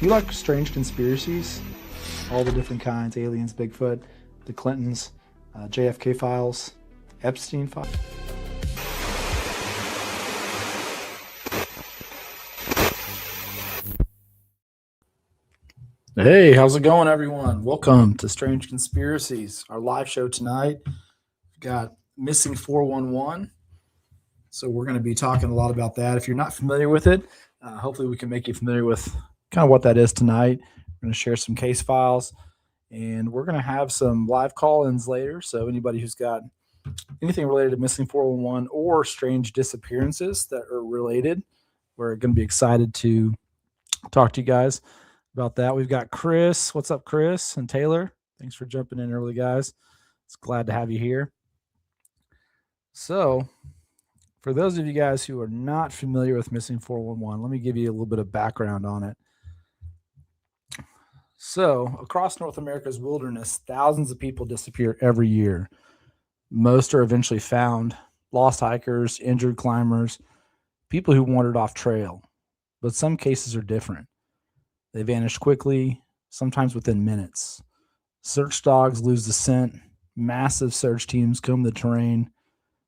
You like strange conspiracies? All the different kinds, aliens, Bigfoot, the Clintons, JFK files, Epstein files. Hey, how's it going, everyone? Welcome to Strange Conspiracies, our live show tonight. We've got Missing 411. So we're going to be talking a lot about that. If you're not familiar with it, hopefully we can make you familiar with kind of what that is tonight. We're going to share some case files, and we're going to have some live call-ins later. So anybody who's got anything related to Missing 411 or strange disappearances that are related, we're going to be excited to talk to you guys about that. We've got Chris. What's up, Chris and Taylor? Thanks for jumping in early, guys. It's glad to have you here. So for those of you guys who are not familiar with Missing 411, let me give you a little bit of background on it. So across North America's wilderness, thousands of people disappear every year. Most are eventually found: lost hikers, injured climbers, people who wandered off trail. But some cases are different. They vanish quickly, sometimes within minutes. Search dogs lose the scent, massive search teams comb the terrain,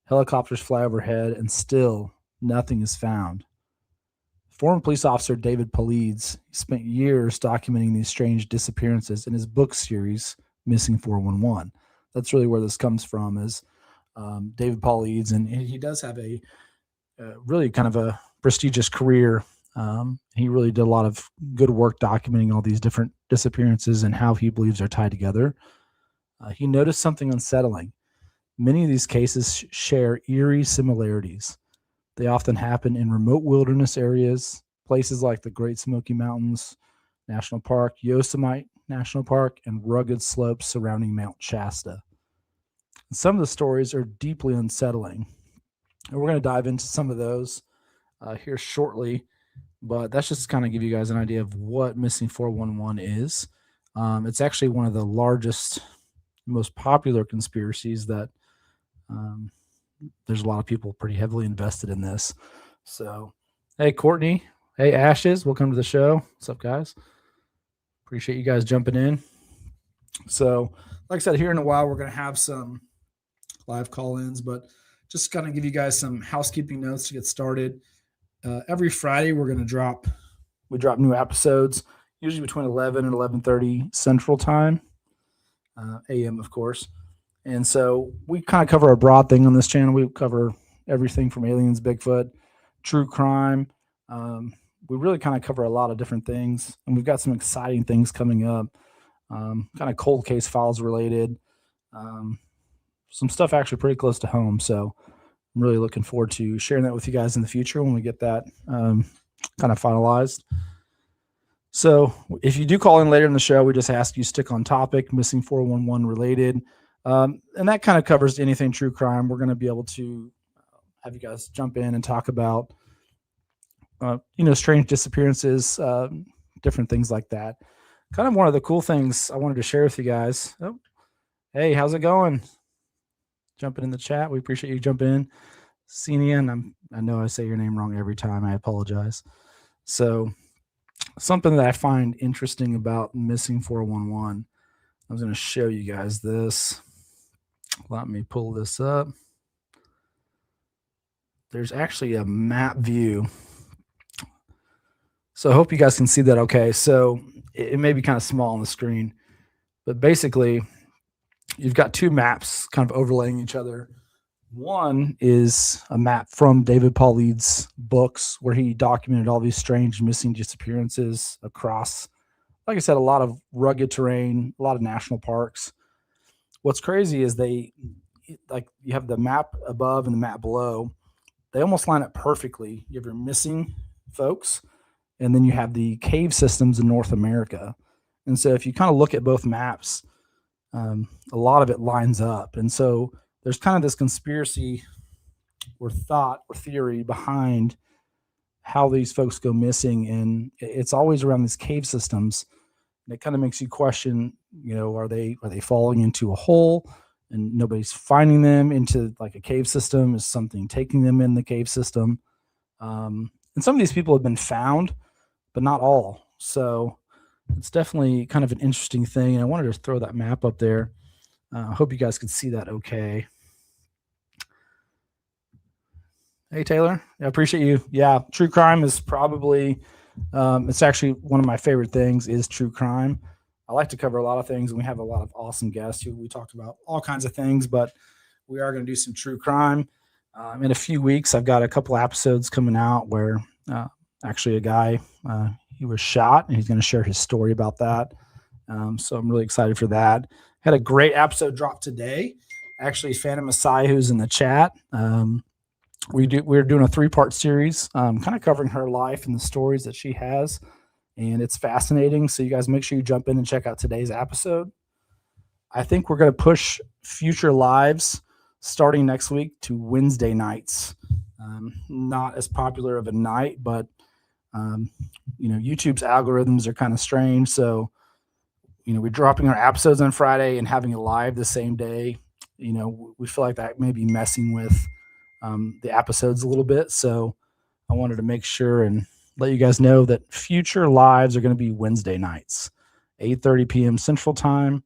helicopters fly overhead, and still nothing is found. Former police officer David Paulides spent years documenting these strange disappearances in his book series, Missing 411. That's really where this comes from, is David Paulides, and he does have a really kind of a prestigious career. He really did a lot of good work documenting all these different disappearances and how he believes they're tied together. He noticed something unsettling. Many of these cases share eerie similarities. They often happen in remote wilderness areas, places like the Great Smoky Mountains National Park, Yosemite National Park, and rugged slopes surrounding Mount Shasta. And some of the stories are deeply unsettling, and we're going to dive into some of those here shortly. But that's just to kind of give you guys an idea of what Missing 411 is. It's actually one of the largest, most popular conspiracies that there's a lot of people pretty heavily invested in this. So, hey, Courtney. Hey, Ashes. Welcome to the show. What's up, guys? Appreciate you guys jumping in. So, like I said, here in a while, we're going to have some live call-ins, but just kind of give you guys some housekeeping notes to get started. Every Friday, we drop new episodes, usually between 11 and 11:30 Central Time, AM, of course. And so we kind of cover a broad thing on this channel. We cover everything from aliens, Bigfoot, true crime. We really kind of cover a lot of different things, and we've got some exciting things coming up, kind of cold case files related, some stuff actually pretty close to home. So I'm really looking forward to sharing that with you guys in the future when we get that kind of finalized. So if you do call in later in the show, we just ask you stick on topic, Missing 411 related. And that kind of covers anything true crime. We're going to be able to have you guys jump in and talk about, strange disappearances, different things like that. Kind of one of the cool things I wanted to share with you guys. Oh, hey, how's it going? Jumping in the chat. We appreciate you jumping in. Senian, I know I say your name wrong every time. I apologize. So something that I find interesting about Missing 411, I was going to show you guys this. Let me pull this up. There's actually a map view. So I hope you guys can see that okay. So it may be kind of small on the screen, but basically you've got two maps kind of overlaying each other. One is a map from David Paulides' books where he documented all these strange missing disappearances across, like I said, a lot of rugged terrain, a lot of national parks. What's crazy is you have the map above and the map below. They almost line up perfectly. You have your missing folks, and then you have the cave systems in North America. And so if you kind of look at both maps, a lot of it lines up. And so there's kind of this conspiracy or thought or theory behind how these folks go missing. And it's always around these cave systems. And it kind of makes you question, are they falling into a hole and nobody's finding them into like a cave system? Is something taking them in the cave system? And some of these people have been found, but not all. So it's definitely kind of an interesting thing. And I wanted to throw that map up there. I hope you guys can see that okay. Hey, Taylor. I appreciate you. Yeah, true crime is probably, it's actually one of my favorite things is true crime. I like to cover a lot of things, and we have a lot of awesome guests who we talked about all kinds of things, but we are going to do some true crime. In a few weeks, I've got a couple episodes coming out where actually a guy, he was shot, and he's going to share his story about that. So I'm really excited for that. Had a great episode drop today. Actually, Phantom Messiah, who's in the chat. We're doing a 3-part series, kind of covering her life and the stories that she has, and it's fascinating. So you guys make sure you jump in and check out today's episode. I think we're going to push future lives starting next week to Wednesday nights. Not as popular of a night, but YouTube's algorithms are kind of strange. So we're dropping our episodes on Friday and having it live the same day. We feel like that may be messing with the episodes a little bit. So I wanted to make sure and let you guys know that future lives are going to be Wednesday nights, 8:30 p.m. Central Time.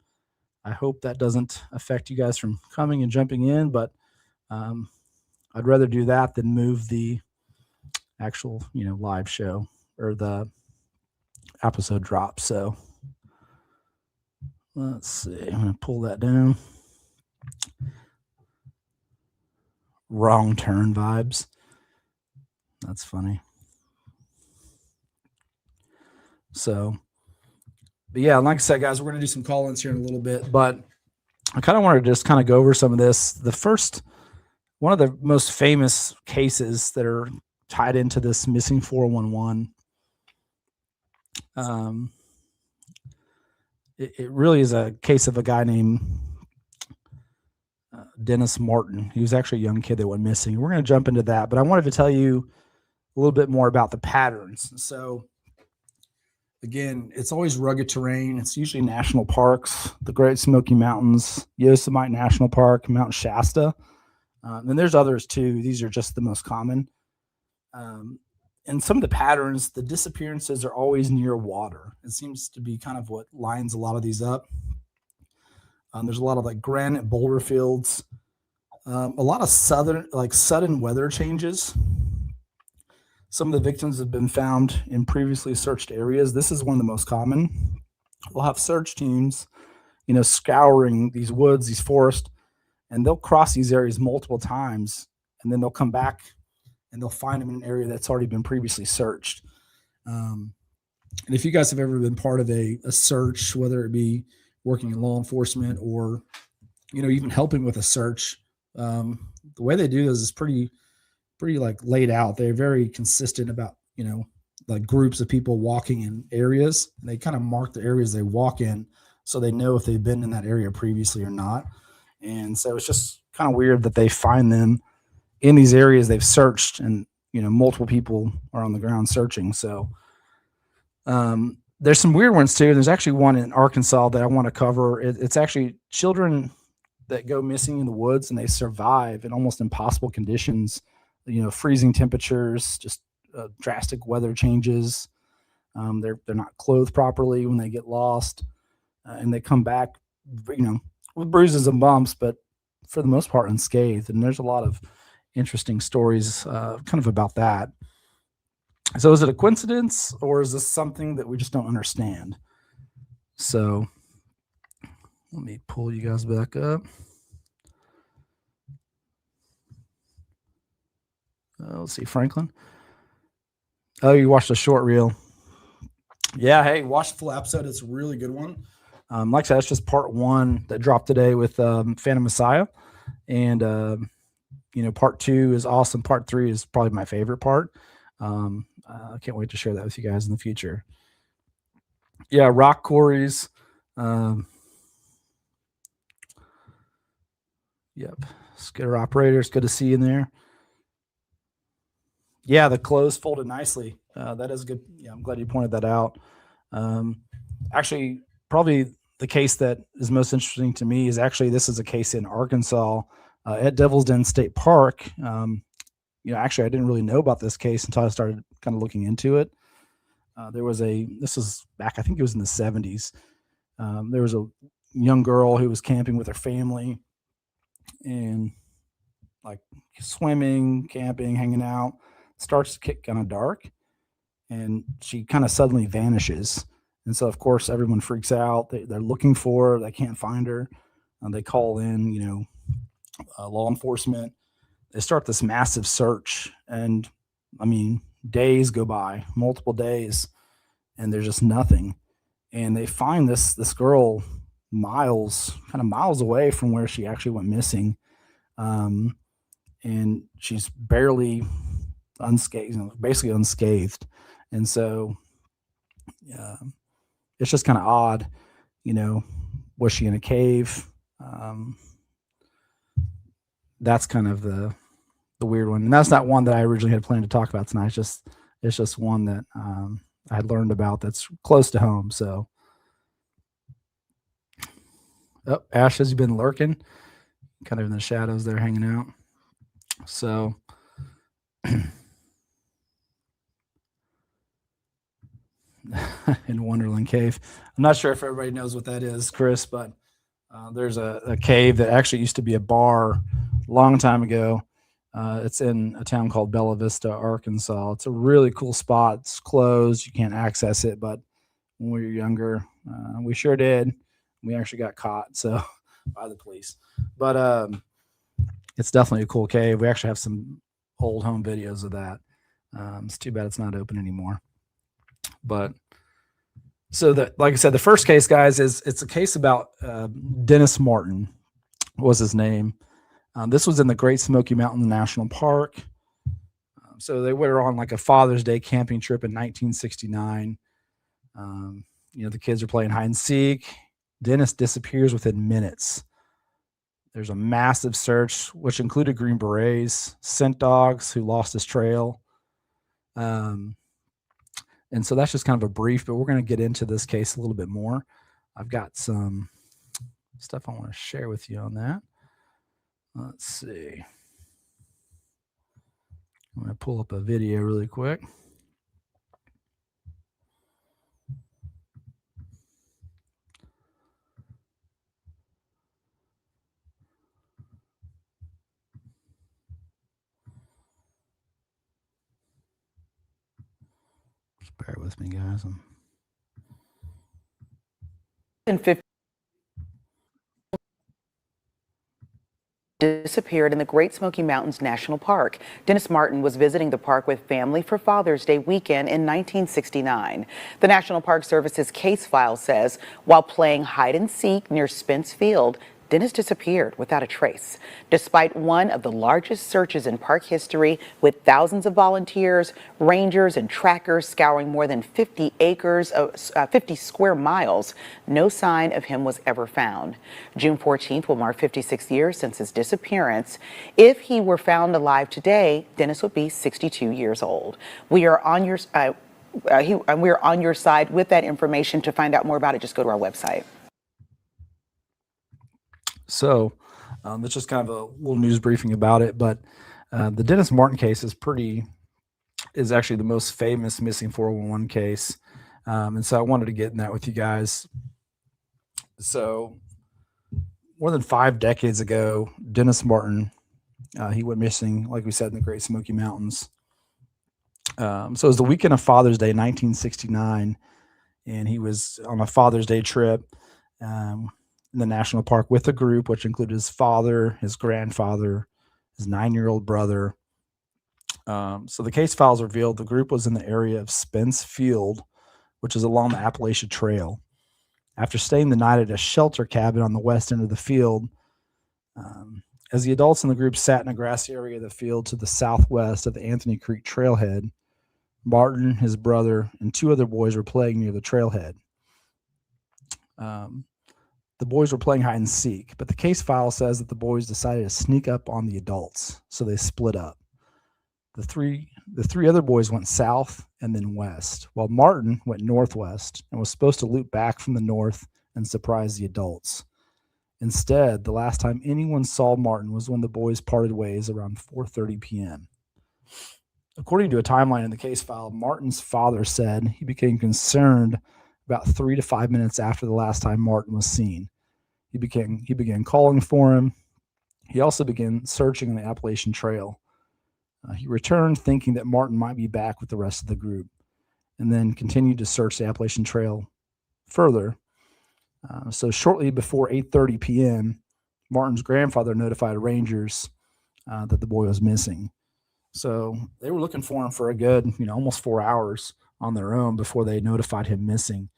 I hope that doesn't affect you guys from coming and jumping in, but I'd rather do that than move the actual, live show or the episode drop. So let's see. I'm going to pull that down. Wrong turn vibes. That's funny. So, but yeah, like I said, guys, we're going to do some call-ins here in a little bit, but I kind of wanted to just kind of go over some of this. One of the most famous cases that are tied into this missing 411, it really is a case of a guy named Dennis Martin. He was actually a young kid that went missing. We're going to jump into that, but I wanted to tell you a little bit more about the patterns. So again, it's always rugged terrain. It's usually national parks, the Great Smoky Mountains, Yosemite National Park, Mount Shasta. And there's others too. These are just the most common. And some of the patterns, the disappearances are always near water. It seems to be kind of what lines a lot of these up. There's a lot of like granite boulder fields, a lot of sudden weather changes. Some of the victims have been found in previously searched areas. This is one of the most common. We'll have search teams, scouring these woods, these forests, and they'll cross these areas multiple times, and then they'll come back and they'll find them in an area that's already been previously searched. And if you guys have ever been part of a search, whether it be working in law enforcement or, even helping with a search, the way they do this is pretty like laid out. They're very consistent about, like groups of people walking in areas. And they kind of mark the areas they walk in so they know if they've been in that area previously or not. And so it's just kind of weird that they find them in these areas they've searched, and, multiple people are on the ground searching. So there's some weird ones too. There's actually one in Arkansas that I want to cover. It's actually children that go missing in the woods, and they survive in almost impossible conditions, freezing temperatures, just drastic weather changes. They're not clothed properly when they get lost, and they come back, with bruises and bumps, but for the most part unscathed. And there's a lot of interesting stories kind of about that. So is it a coincidence, or is this something that we just don't understand? So let me pull you guys back up. Let's see, Franklin. Oh, you watched a short reel. Yeah, hey, watch the full episode. It's a really good one. Like I said, it's just part 1 that dropped today with Phantom Messiah. And, part 2 is awesome. Part 3 is probably my favorite part. I can't wait to share that with you guys in the future. Yeah, rock quarries. Yep. Skidder operators. Good to see you in there. Yeah, the clothes folded nicely. That is good. Yeah, I'm glad you pointed that out. Actually, probably the case that is most interesting to me is this is a case in Arkansas at Devil's Den State Park. Actually, I didn't really know about this case until I started kind of looking into it. This was back, I think it was in the 70s. There was a young girl who was camping with her family and like swimming, camping, hanging out. Starts to get kind of dark and she kind of suddenly vanishes. And so, of course, everyone freaks out. They're looking for her. They can't find her. They call in, law enforcement. They start this massive search. And I mean, days go by, multiple days, and there's just nothing. And they find this girl kind of miles away from where she actually went missing. Um, and she's barely unscathed, basically unscathed. And so uh, it's just kind of odd, you know, was she in a cave? Um, that's kind of the weird one, and that's not one that I originally had planned to talk about tonight. It's just one that I had learned about that's close to home. So, oh, Ash has been lurking, kind of in the shadows there, hanging out. So, in Wonderland Cave, I'm not sure if everybody knows what that is, Chris, but there's a cave that actually used to be a bar a long time ago. It's in a town called Bella Vista, Arkansas. It's a really cool spot. It's closed. You can't access it, but when we were younger, we sure did. We actually got caught so by the police. But it's definitely a cool cave. We actually have some old home videos of that. It's too bad it's not open anymore. But so that, like I said, the first case, guys, it's a case about Dennis Martin was his name. This was in the Great Smoky Mountain National Park. So they were on like a Father's Day camping trip in 1969. The kids are playing hide and seek. Dennis disappears within minutes. There's a massive search, which included Green Berets, scent dogs who lost his trail. And so that's just kind of a brief, but we're going to get into this case a little bit more. I've got some stuff I want to share with you on that. Let's see. I'm going to pull up a video really quick. Just bear with me, guys. Disappeared in the Great Smoky Mountains National Park. Dennis Martin was visiting the park with family for Father's Day weekend in 1969. The National Park Service's case file says while playing hide and seek near Spence Field, Dennis disappeared without a trace. Despite one of the largest searches in park history, with thousands of volunteers, rangers, and trackers scouring more than 50 square miles, no sign of him was ever found. June 14th will mark 56 years since his disappearance. If he were found alive today, Dennis would be 62 years old. We are on your we're on your side with that information. To find out more about it, just go to our website. So it's just kind of a little news briefing about it. But the Dennis Martin case is actually the most famous missing 411 case. And so I wanted to get in that with you guys. So more than 5 decades ago, Dennis Martin, he went missing, like we said, in the Great Smoky Mountains. So it was the weekend of Father's Day, 1969, and he was on a Father's Day trip in the national park with a group, which included his father, his grandfather, his 9-year-old brother. So the case files revealed the group was in the area of Spence Field, which is along the Appalachian Trail. After staying the night at a shelter cabin on the west end of the field, as the adults in the group sat in a grassy area of the field to the southwest of the Anthony Creek trailhead, Martin, his brother, and 2 other boys were playing near the trailhead. The boys were playing hide and seek, but the case file says that the boys decided to sneak up on the adults, so they split up. The three other boys went south and then west, while Martin went northwest and was supposed to loop back from the north and surprise the adults. Instead, the last time anyone saw Martin was when the boys parted ways around 4:30 p.m. According to a timeline in the case file, Martin's father said he became concerned about 3 to 5 minutes after the last time Martin was seen. He began calling for him. He also began searching on the Appalachian Trail. He returned thinking that Martin might be back with the rest of the group, and then continued to search the Appalachian Trail further. So shortly before 8:30 p.m., Martin's grandfather notified rangers that the boy was missing. So they were looking for him for a good, almost 4 hours on their own before they notified him missing.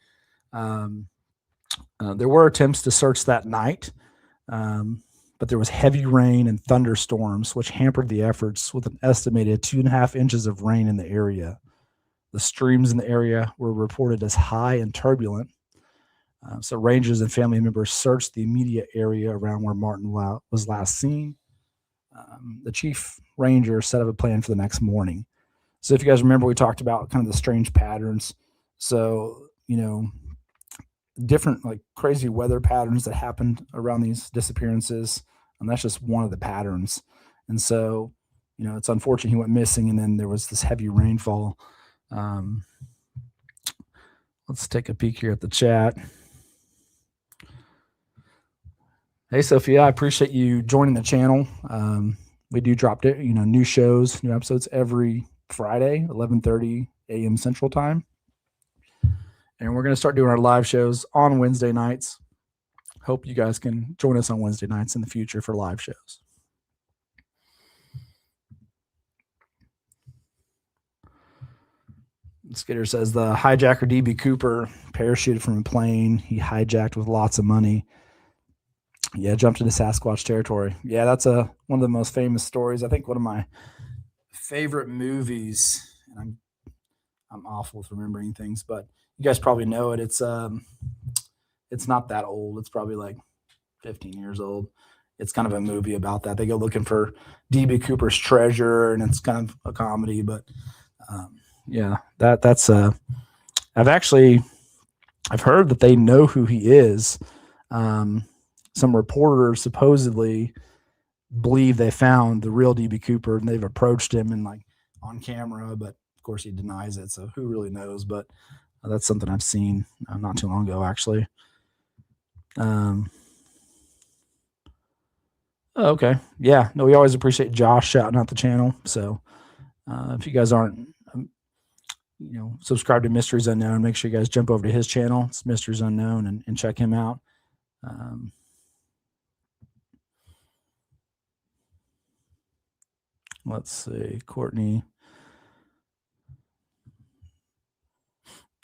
There were attempts to search that night, but there was heavy rain and thunderstorms, which hampered the efforts with an estimated 2.5 inches of rain in the area. The streams in the area were reported as high and turbulent. So rangers and family members searched the immediate area around where Martin was last seen. The chief ranger set up a plan for the next morning. So if you guys remember, we talked about kind of the strange patterns. So, different like crazy weather patterns that happened around these disappearances. And that's just one of the patterns. And so, it's unfortunate he went missing, and then there was this heavy rainfall. Let's take a peek here at the chat. Hey, Sophia, I appreciate you joining the channel. We do drop new shows, new episodes every Friday, 11:30 a.m. Central Time. And we're going to start doing our live shows on Wednesday nights. Hope you guys can join us on Wednesday nights in the future for live shows. Skitter says the hijacker DB Cooper parachuted from a plane he hijacked with lots of money. Yeah, jumped into Sasquatch territory. Yeah, that's one of the most famous stories. I think one of my favorite movies, and I'm awful with remembering things, but you guys probably know it. It's not that old. It's probably like 15 years old. It's kind of a movie about that. They go looking for DB Cooper's treasure, and it's kind of a comedy. But yeah, that's I've heard that they know who he is. Some reporters supposedly believe they found the real DB Cooper, and they've approached him and like on camera, but of course he denies it. So who really knows? But that's something I've seen not too long ago, actually. Okay. Yeah. No, we always appreciate Josh shouting out the channel. So if you guys aren't, subscribe to Mysteries Unknown, make sure you guys jump over to his channel. It's Mysteries Unknown and check him out. Let's see, Courtney.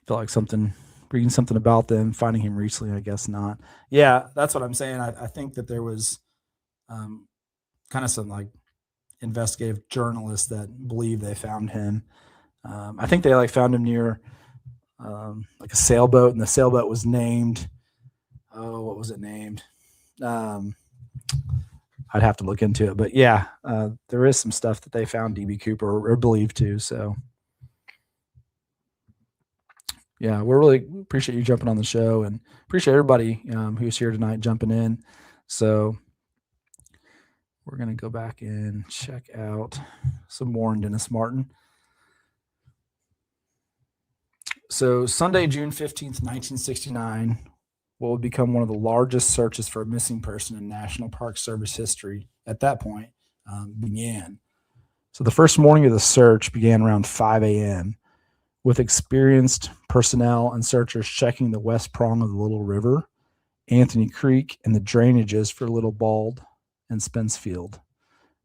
Feel like reading something about them, finding him recently, I guess not. Yeah, that's what I'm saying. I think that there was kind of some like investigative journalists that believe they found him. I think they found him near like a sailboat, and the sailboat was named. Oh, what was it named? I'd have to look into it, but yeah, there is some stuff that they found DB Cooper or believed to. So yeah, we really appreciate you jumping on the show, and appreciate everybody who's here tonight jumping in. So we're going to go back and check out some more on Dennis Martin. So Sunday, June 15th, 1969, what would become one of the largest searches for a missing person in National Park Service history at that point began. So the first morning of the search began around 5 a.m. with experienced personnel and searchers checking the west prong of the Little River, Anthony Creek, and the drainages for Little Bald and Spencefield.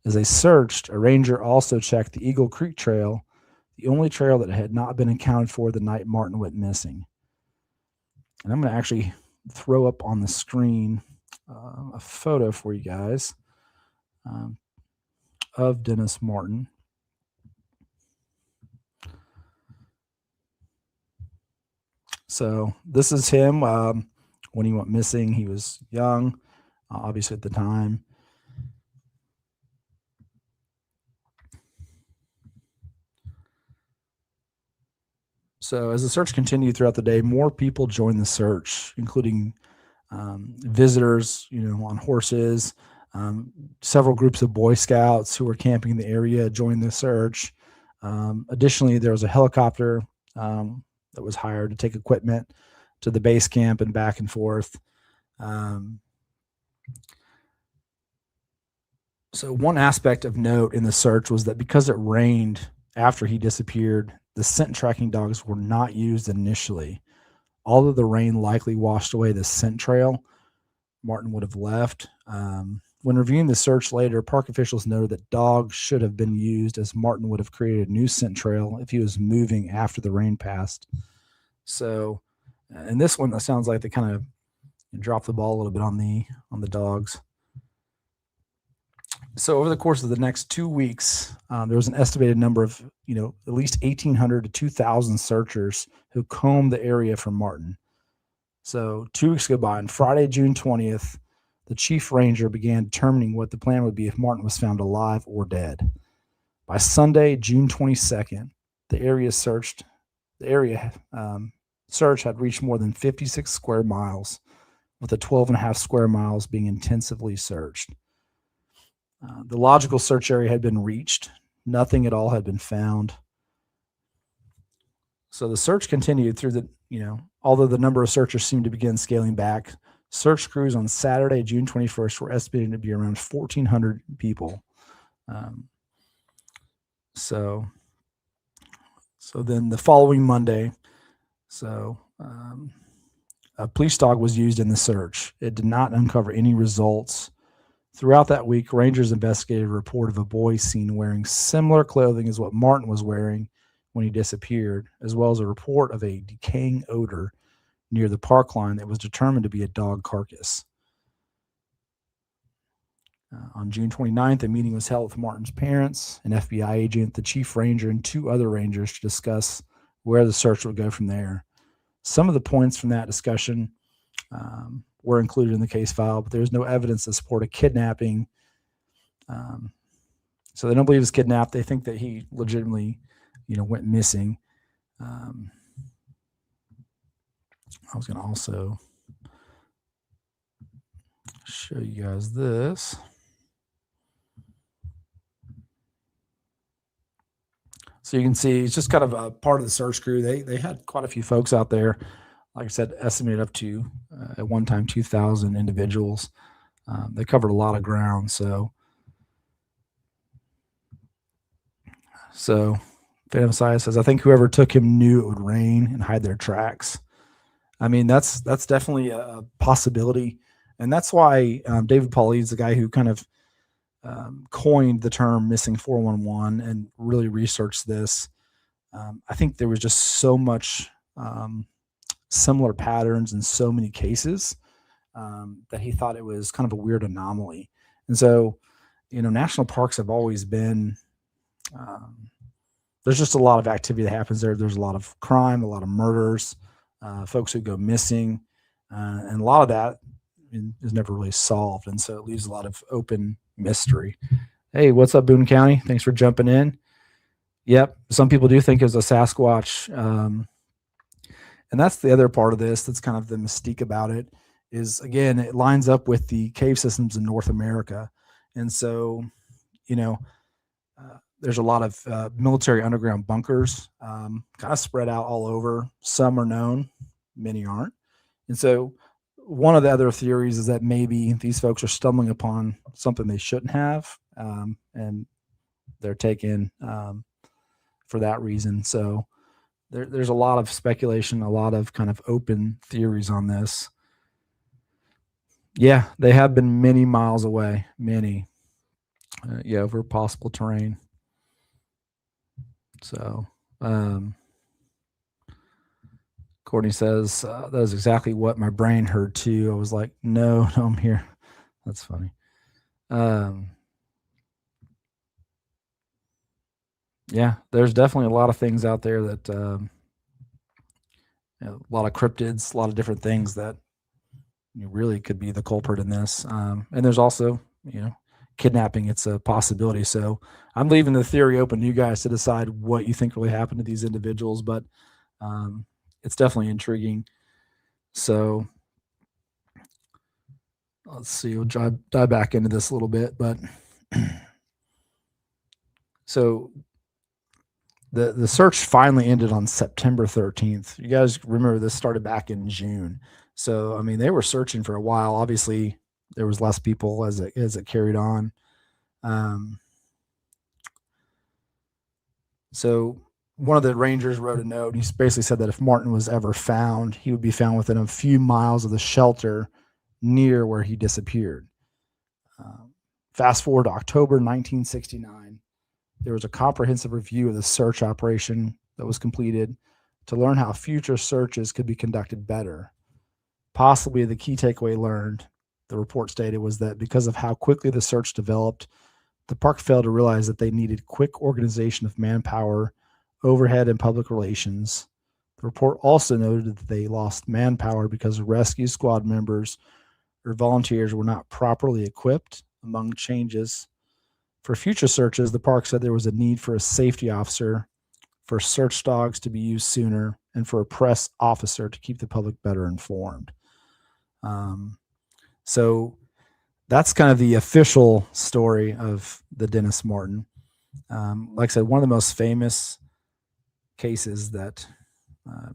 As they searched, a ranger also checked the Eagle Creek Trail, the only trail that had not been accounted for the night Martin went missing. And I'm going to actually throw up on the screen a photo for you guys of Dennis Martin. So this is him when he went missing. He was young, obviously at the time. So as the search continued throughout the day, more people joined the search, including visitors, on horses. Several groups of Boy Scouts who were camping in the area joined the search. Additionally, there was a helicopter that was hired to take equipment to the base camp and back and forth. Um, so, one aspect of note in the search was that because it rained after he disappeared, the scent tracking dogs were not used initially. Although the rain likely washed away the scent trail Martin would have left. When reviewing the search later, park officials noted that dogs should have been used as Martin would have created a new scent trail if he was moving after the rain passed. So, in this one, it sounds like they kind of dropped the ball a little bit on the dogs. So over the course of the next 2 weeks, there was an estimated number of at least 1,800 to 2,000 searchers who combed the area for Martin. So 2 weeks go by. On Friday, June 20th, the chief ranger began determining what the plan would be if Martin was found alive or dead. By Sunday, June 22nd, the area search had reached more than 56 square miles, with the 12 and a half square miles being intensively searched. The logical search area had been reached. Nothing at all had been found. So the search continued through although the number of searchers seemed to begin scaling back, search crews on Saturday, June 21st, were estimated to be around 1,400 people. So then the following Monday, a police dog was used in the search. It did not uncover any results. Throughout that week, rangers investigated a report of a boy seen wearing similar clothing as what Martin was wearing when he disappeared, as well as a report of a decaying odor near the park line that was determined to be a dog carcass. On June 29th, a meeting was held with Martin's parents, an FBI agent, the chief ranger, and 2 other rangers to discuss where the search would go from there. Some of the points from that discussion were included in the case file, but there's no evidence to support a kidnapping. So they don't believe he was kidnapped. They think that he legitimately, went missing. I was going to also show you guys this. So you can see it's just kind of a part of the search crew. They had quite a few folks out there. Like I said, estimated up to at one time 2,000 individuals. They covered a lot of ground. So Phantom Messiah says, I think whoever took him knew it would rain and hide their tracks. I mean, that's definitely a possibility. And that's why David Pauly is the guy who kind of coined the term missing 411 and really researched this. I think there was just so much similar patterns in so many cases that he thought it was kind of a weird anomaly. And so, national parks have always been, there's just a lot of activity that happens there. There's a lot of crime, a lot of murders, folks who go missing, and a lot of that is never really solved. And so it leaves a lot of open mystery. Hey, what's up, Boone County? Thanks for jumping in. Yep, some people do think it was a Sasquatch. And that's the other part of this that's kind of the mystique about it is, again, it lines up with the cave systems in North America. And so, there's a lot of military underground bunkers kind of spread out all over. Some are known, many aren't. And so one of the other theories is that maybe these folks are stumbling upon something they shouldn't have, and they're taken for that reason. So there's a lot of speculation, a lot of kind of open theories on this. Yeah, they have been many miles away, many, over possible terrain. So, Courtney says, that was exactly what my brain heard too. I was like, no, I'm here. That's funny. Yeah, there's definitely a lot of things out there that, a lot of cryptids, a lot of different things that really could be the culprit in this. And there's also, kidnapping. It's a possibility. So I'm leaving the theory open to you guys to decide what you think really happened to these individuals, but it's definitely intriguing. So let's see, we'll dive back into this a little bit, but so The search finally ended on September 13th. You guys remember this started back in June. So I mean they were searching for a while. Obviously there was less people as it carried on. Um, so one of the rangers wrote a note. He basically said that if Martin was ever found, he would be found within a few miles of the shelter near where he disappeared. Um, Fast forward to October 1969. There was a comprehensive review of the search operation that was completed to learn how future searches could be conducted better. Possibly the key takeaway learned, the report stated, was that because of how quickly the search developed, the park failed to realize that they needed quick organization of manpower, overhead, and public relations. The report also noted that they lost manpower because rescue squad members or volunteers were not properly equipped. Among changes for future searches, the park said there was a need for a safety officer, for search dogs to be used sooner, and for a press officer to keep the public better informed. So that's kind of the official story of the Dennis Martin. Like I said, one of the most famous cases that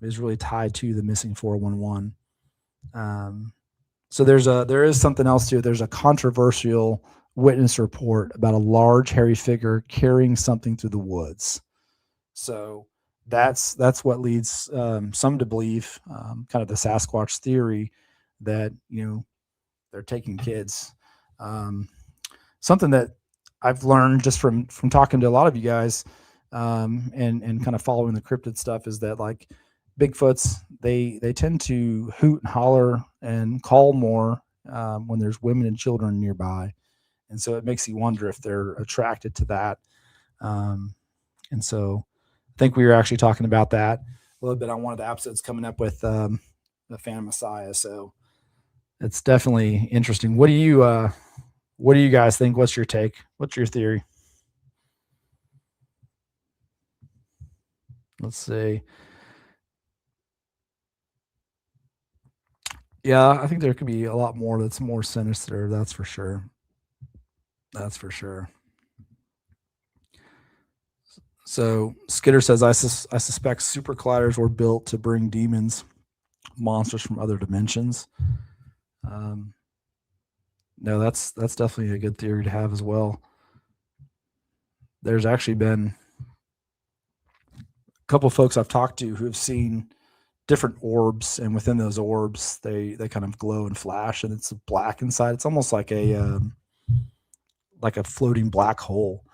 is really tied to the missing 411. So there is something else to it. There's a controversial witness report about a large hairy figure carrying something through the woods. So that's what leads some to believe kind of the Sasquatch theory that they're taking kids. Something that I've learned just from talking to a lot of you guys and kind of following the cryptid stuff is that like Bigfoots, they tend to hoot and holler and call more when there's women and children nearby, and so it makes you wonder if they're attracted to that. And so I think we were actually talking about that a little bit on one of the episodes coming up with the Phantom Messiah. So it's definitely interesting. What do you guys think? What's your take? What's your theory? Let's see. Yeah, I think there could be a lot more that's more sinister. That's for sure. That's for sure. So Skitter says, I suspect super colliders were built to bring demons, monsters from other dimensions. Um, no, that's definitely a good theory to have as well. There's actually been a couple of folks I've talked to who have seen different orbs, and within those orbs, they kind of glow and flash, and it's black inside. It's almost like a floating black hole,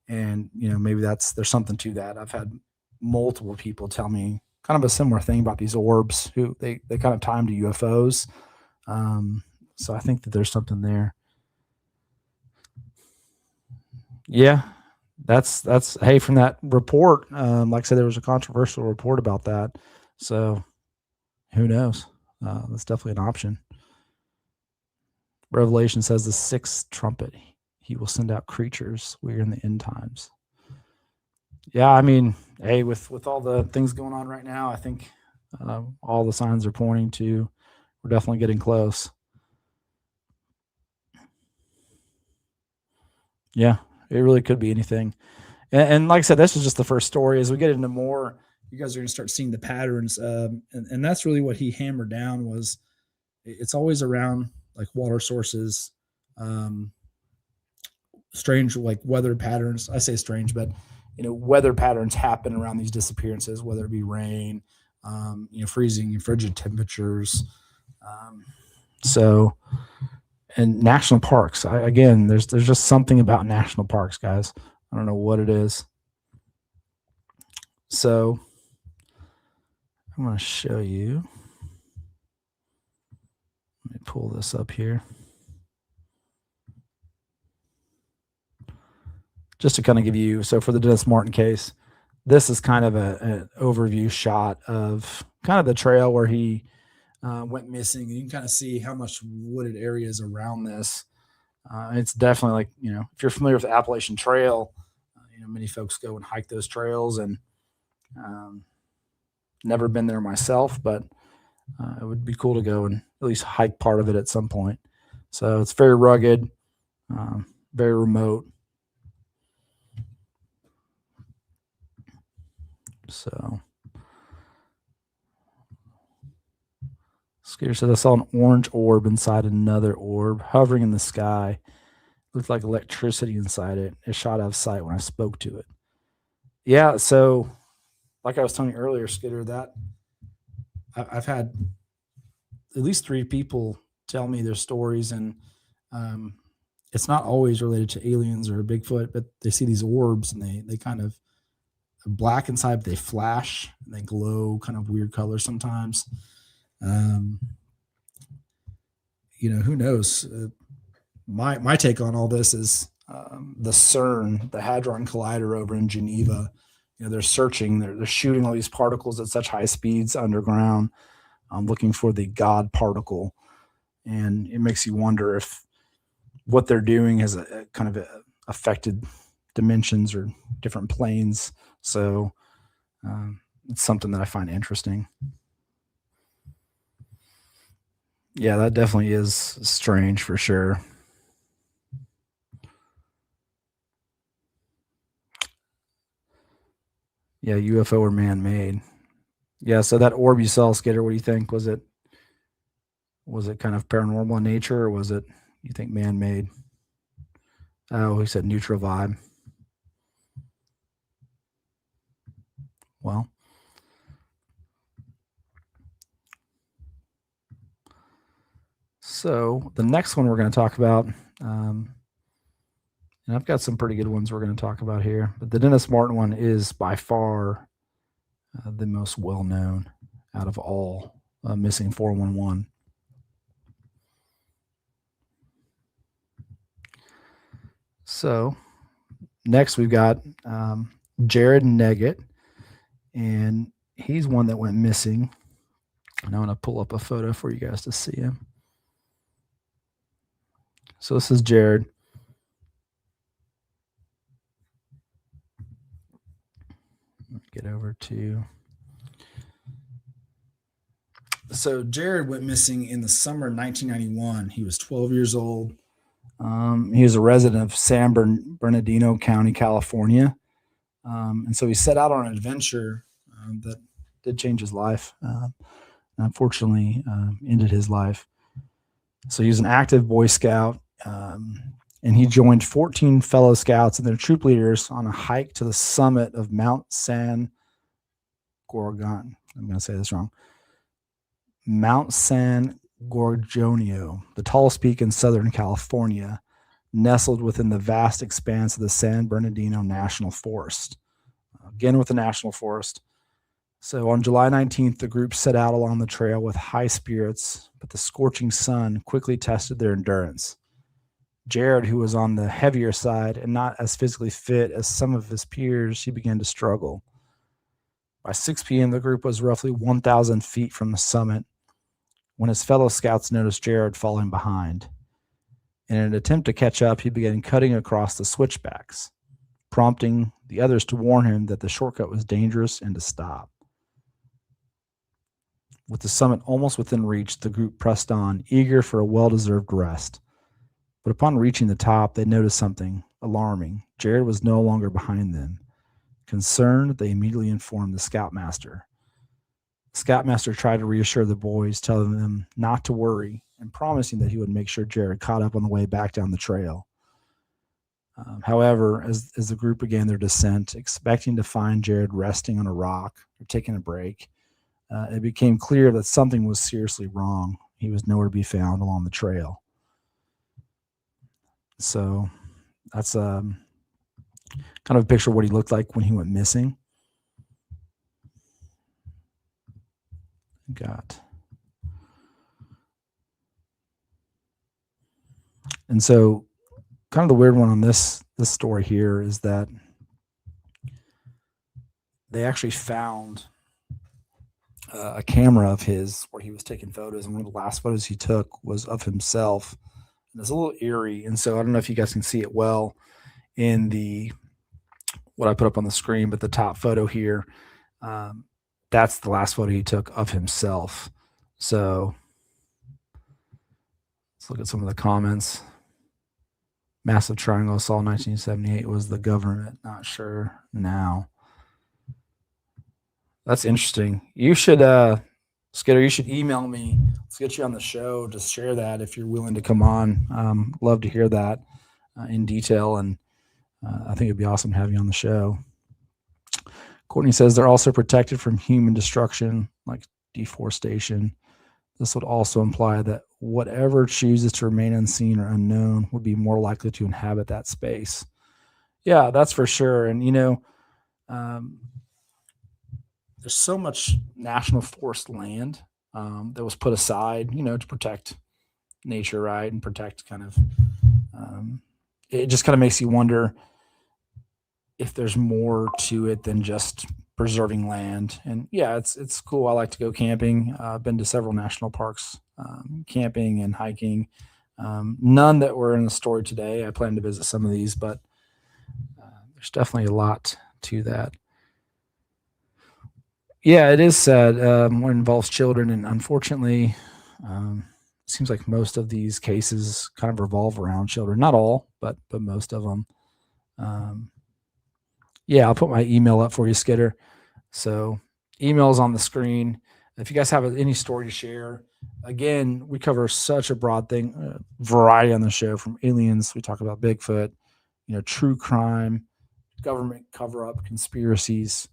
and maybe there's something to that. I've had multiple people tell me kind of a similar thing about these orbs who they kind of tie them to UFOs. So I think that there's something there. Yeah, that's hey, from that report, like I said, there was a controversial report about that. So who knows? That's definitely an option. Revelation says the sixth trumpet, he will send out creatures. We're in the end times. Yeah, I mean, hey, with all the things going on right now, I think all the signs are pointing to we're definitely getting close. Yeah, it really could be anything. And like I said, this is just the first story. As we get into more, you guys are going to start seeing the patterns, and that's really what he hammered down was it's always around like water sources, strange like weather patterns. I say strange, but weather patterns happen around these disappearances, whether it be rain, freezing and frigid temperatures. So, and national parks. Again, there's just something about national parks, guys. I don't know what it is. So, I'm going to show you. Let me pull this up here. Just to kind of give you, so for the Dennis Martin case, this is kind of an overview shot of kind of the trail where he went missing. You can kind of see how much wooded area is around this. It's definitely like, if you're familiar with the Appalachian Trail, many folks go and hike those trails, and never been there myself, but it would be cool to go and at least hike part of it at some point. So it's very rugged, very remote. So, Skeeter said, I saw an orange orb inside another orb hovering in the sky. Looked like electricity inside it. It shot out of sight when I spoke to it. Yeah, so like I was telling you earlier, Skitter, that I've had at least 3 people tell me their stories, and um, it's not always related to aliens or Bigfoot, but they see these orbs and they kind of black inside, but they flash and they glow kind of weird colors sometimes. Um, who knows? My take on all this is the CERN, the Hadron Collider over in Geneva. They're searching, they're shooting all these particles at such high speeds underground, looking for the God particle, and it makes you wonder if what they're doing has a kind of affected dimensions or different planes. So it's something that I find interesting. Yeah, that definitely is strange for sure. Yeah, UFO or man-made. Yeah, so that orb you saw, Skater, what do you think? Was it kind of paranormal in nature, or was it, you think, man-made? Oh, he said neutral vibe. Well, so the next one we're going to talk about, and I've got some pretty good ones we're going to talk about here, but the Dennis Martin one is by far the most well-known out of all missing 411. So next we've got Jared Neggett, and he's one that went missing. And I want to pull up a photo for you guys to see him. So this is Jared. Get over to. So Jared went missing in the summer of 1991. He was 12 years old. He was a resident of San Bernardino County, California. And so he set out on an adventure that did change his life. Unfortunately, ended his life. So he was an active Boy Scout, and he joined 14 fellow scouts and their troop leaders on a hike to the summit of Mount San Gorgon. I'm going to say this wrong. Mount San Gorgonio, the tallest peak in Southern California, nestled within the vast expanse of the San Bernardino National Forest. Again, with the National Forest. So on July 19th, the group set out along the trail with high spirits, but the scorching sun quickly tested their endurance. Jared, who was on the heavier side and not as physically fit as some of his peers, he began to struggle. By 6 p.m., the group was roughly 1,000 feet from the summit when his fellow scouts noticed Jared falling behind. In an attempt to catch up, he began cutting across the switchbacks, prompting the others to warn him that the shortcut was dangerous and to stop. With the summit almost within reach, the group pressed on, eager for a well-deserved rest. But upon reaching the top, they noticed something alarming. Jared was no longer behind them. Concerned, they immediately informed the scoutmaster. The scoutmaster tried to reassure the boys, telling them not to worry and promising that he would make sure Jared caught up on the way back down the trail. However, as the group began their descent, expecting to find Jared resting on a rock or taking a break, it became clear that something was seriously wrong. He was nowhere to be found along the trail. So that's kind of a picture of what he looked like when he went missing. And so kind of the weird one on this story here is that they actually found a camera of his where he was taking photos, and one of the last photos he took was of himself. And it's a little eerie, and so I don't know if you guys can see it well in the what I put up on the screen, but the top photo here, that's the last photo he took of himself. So let's look at some of the comments. Massive Triangle saw 1978 was the government. Not sure now. That's interesting. You should, Skitter, you should email me. Let's get you on the show to share that if you're willing to come on. Love to hear that in detail, and I think it'd be awesome to have you on the show. Courtney says they're also protected from human destruction, like deforestation. This would also imply that whatever chooses to remain unseen or unknown would be more likely to inhabit that space. Yeah, that's for sure. And, um, there's so much national forest land that was put aside, to protect nature, right? And protect kind of, um, it just kind of makes you wonder if there's more to it than just preserving land. And yeah, it's cool. I like to go camping. I've been to several national parks, camping and hiking. None that were in the story today. I plan to visit some of these, but there's definitely a lot to that. Yeah, it is sad when it involves children, and unfortunately, it seems like most of these cases kind of revolve around children. Not all, but most of them. Um, yeah, I'll put my email up for you, Skidder. So, email's on the screen. If you guys have any story to share, again, we cover such a broad thing, variety on the show, from aliens. We talk about Bigfoot, true crime, government cover up, conspiracies.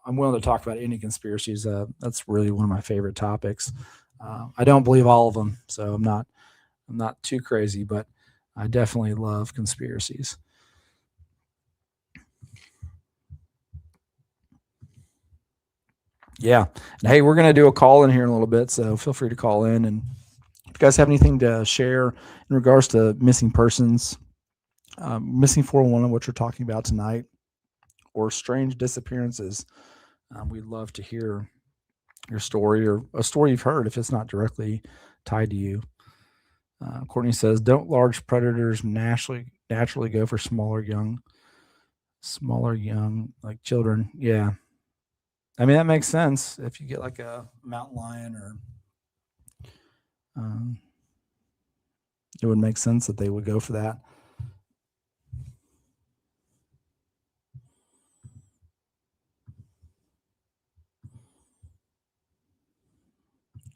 I'm willing to talk about any conspiracies. That's really one of my favorite topics. I don't believe all of them, so I'm not too crazy, but I definitely love conspiracies. Yeah. And hey, we're going to do a call in here in a little bit, so feel free to call in. And if you guys have anything to share in regards to missing persons, missing 411, what you're talking about tonight, or strange disappearances, we'd love to hear your story or a story you've heard if it's not directly tied to you. Courtney says, "Don't large predators naturally go for smaller young like children?" Yeah, I mean that makes sense. If you get like a mountain lion, or um, it would make sense that they would go for that.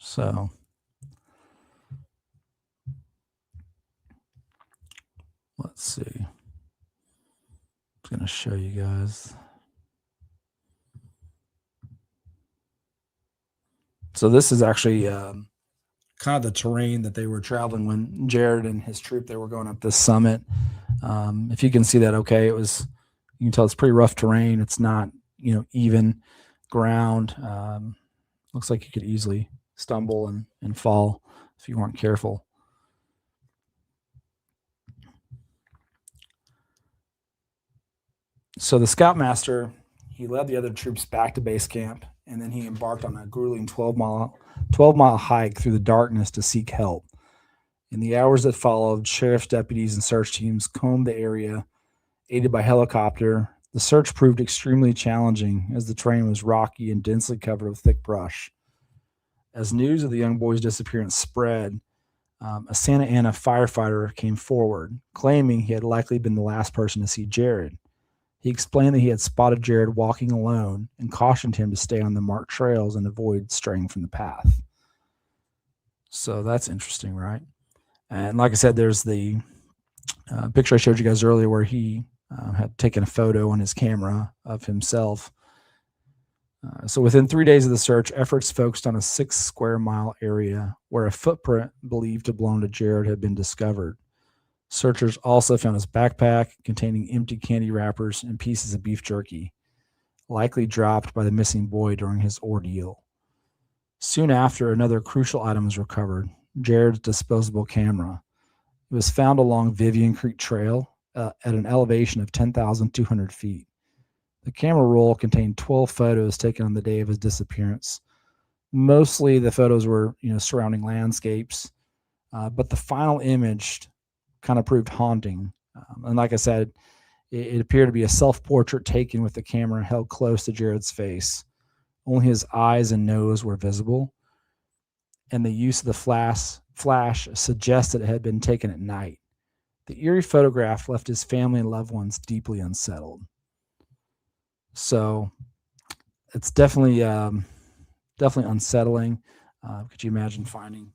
So let's see. I'm going to show you guys. So this is actually kind of the terrain that they were traveling when Jared and his troop, they were going up this summit. If you can see that, okay, you can tell it's pretty rough terrain. It's not even ground. Looks like you could easily stumble and fall if you weren't careful. So the scoutmaster, he led the other troops back to base camp, and then he embarked on a grueling 12-mile hike through the darkness to seek help. In the hours that followed, sheriff's deputies and search teams combed the area, aided by helicopter. The search proved extremely challenging as the terrain was rocky and densely covered with thick brush. As news of the young boy's disappearance spread, a Santa Ana firefighter came forward, claiming he had likely been the last person to see Jared. He explained that he had spotted Jared walking alone and cautioned him to stay on the marked trails and avoid straying from the path. So that's interesting, right? And like I said, there's the picture I showed you guys earlier where he had taken a photo on his camera of himself. So within 3 days of the search, efforts focused on a 6 square mile area where a footprint believed to belong to Jared had been discovered. Searchers also found his backpack containing empty candy wrappers and pieces of beef jerky, likely dropped by the missing boy during his ordeal. Soon after, another crucial item was recovered: Jared's disposable camera. It was found along Vivian Creek Trail at an elevation of 10,200 feet. The camera roll contained 12 photos taken on the day of his disappearance. Mostly the photos were, surrounding landscapes, but the final image kind of proved haunting. And like I said, it appeared to be a self-portrait taken with the camera held close to Jared's face. Only his eyes and nose were visible, and the use of the flash suggested it had been taken at night. The eerie photograph left his family and loved ones deeply unsettled. So it's definitely unsettling. Could you imagine finding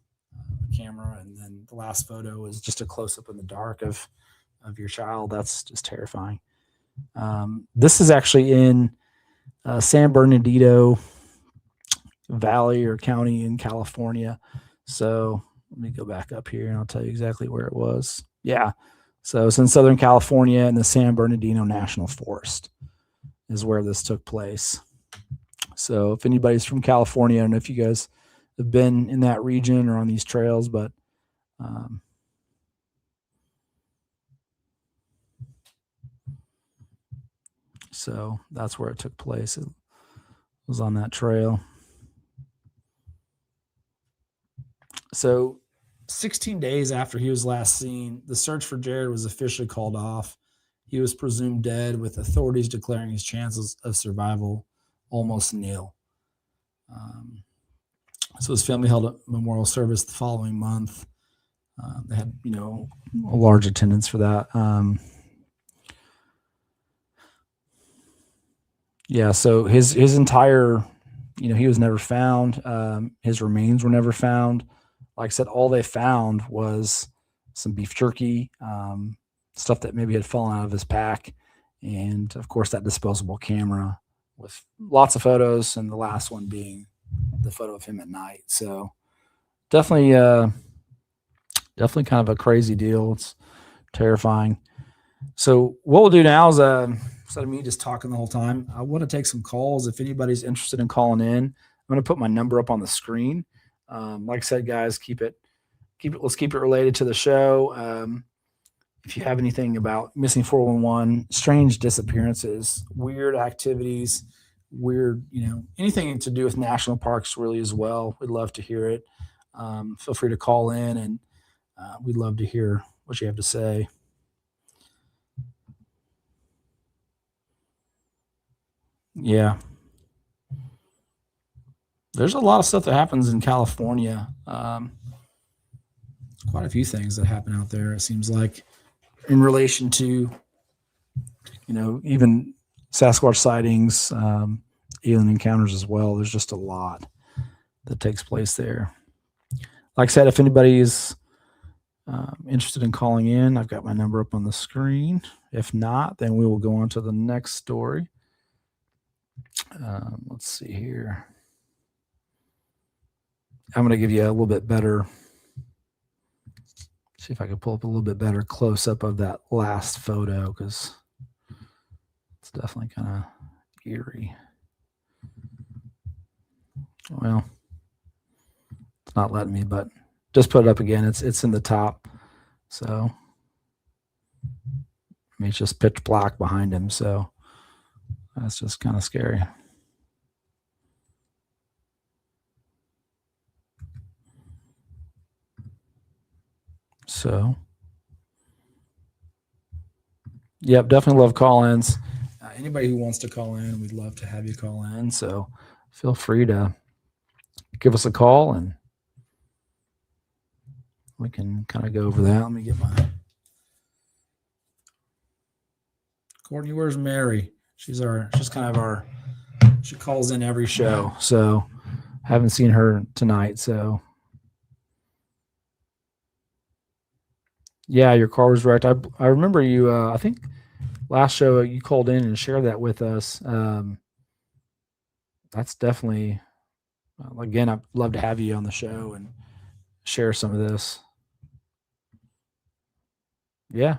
a camera and then the last photo is just a close up in the dark of your child? That's just terrifying. This is actually in San Bernardino Valley or County in California. So let me go back up here and I'll tell you exactly where it was. Yeah. So it's in Southern California in the San Bernardino National Forest is where this took place. So if anybody's from California, I don't know if you guys have been in that region or on these trails, but so that's where it took place. It was on that trail. So 16 days after he was last seen, the search for Jared was officially called off. He was presumed dead, with authorities declaring his chances of survival almost nil. So his family held a memorial service the following month. They had, a large attendance for that. Yeah, so his entire, he was never found. His remains were never found. Like I said, all they found was some beef jerky, stuff that maybe had fallen out of his pack, and of course that disposable camera with lots of photos, and the last one being the photo of him at night. So definitely kind of a crazy deal. It's terrifying. So what we'll do now is instead of me just talking the whole time, I want to take some calls. If anybody's interested in calling in, I'm going to put my number up on the screen. Like I said, guys, let's keep it related to the show. If you have anything about missing 411, strange disappearances, weird activities, anything to do with national parks really as well, we'd love to hear it. Feel free to call in, and we'd love to hear what you have to say. Yeah. There's a lot of stuff that happens in California. Quite a few things that happen out there, it seems like, in relation to, even Sasquatch sightings, alien encounters as well. There's just a lot that takes place there. Like I said, if anybody is interested in calling in, I've got my number up on the screen. If not, then we will go on to the next story. Let's see here. I'm going to give you a little bit better. See if I can pull up a little bit better close up of that last photo, because it's definitely kind of eerie. Well, it's not letting me, but just put it up again. It's in the top. So it's just pitch black behind him. So that's just kind of scary. So, yep, definitely love call-ins. Anybody who wants to call in, we'd love to have you call in. So feel free to give us a call, and we can kind of go over that. Let me get my Courtney. Where's Mary? She's kind of our. She calls in every show. So haven't seen her tonight. So yeah, your car was wrecked. I remember you. I think last show you called in and shared that with us. That's definitely. Again, I'd love to have you on the show and share some of this. Yeah.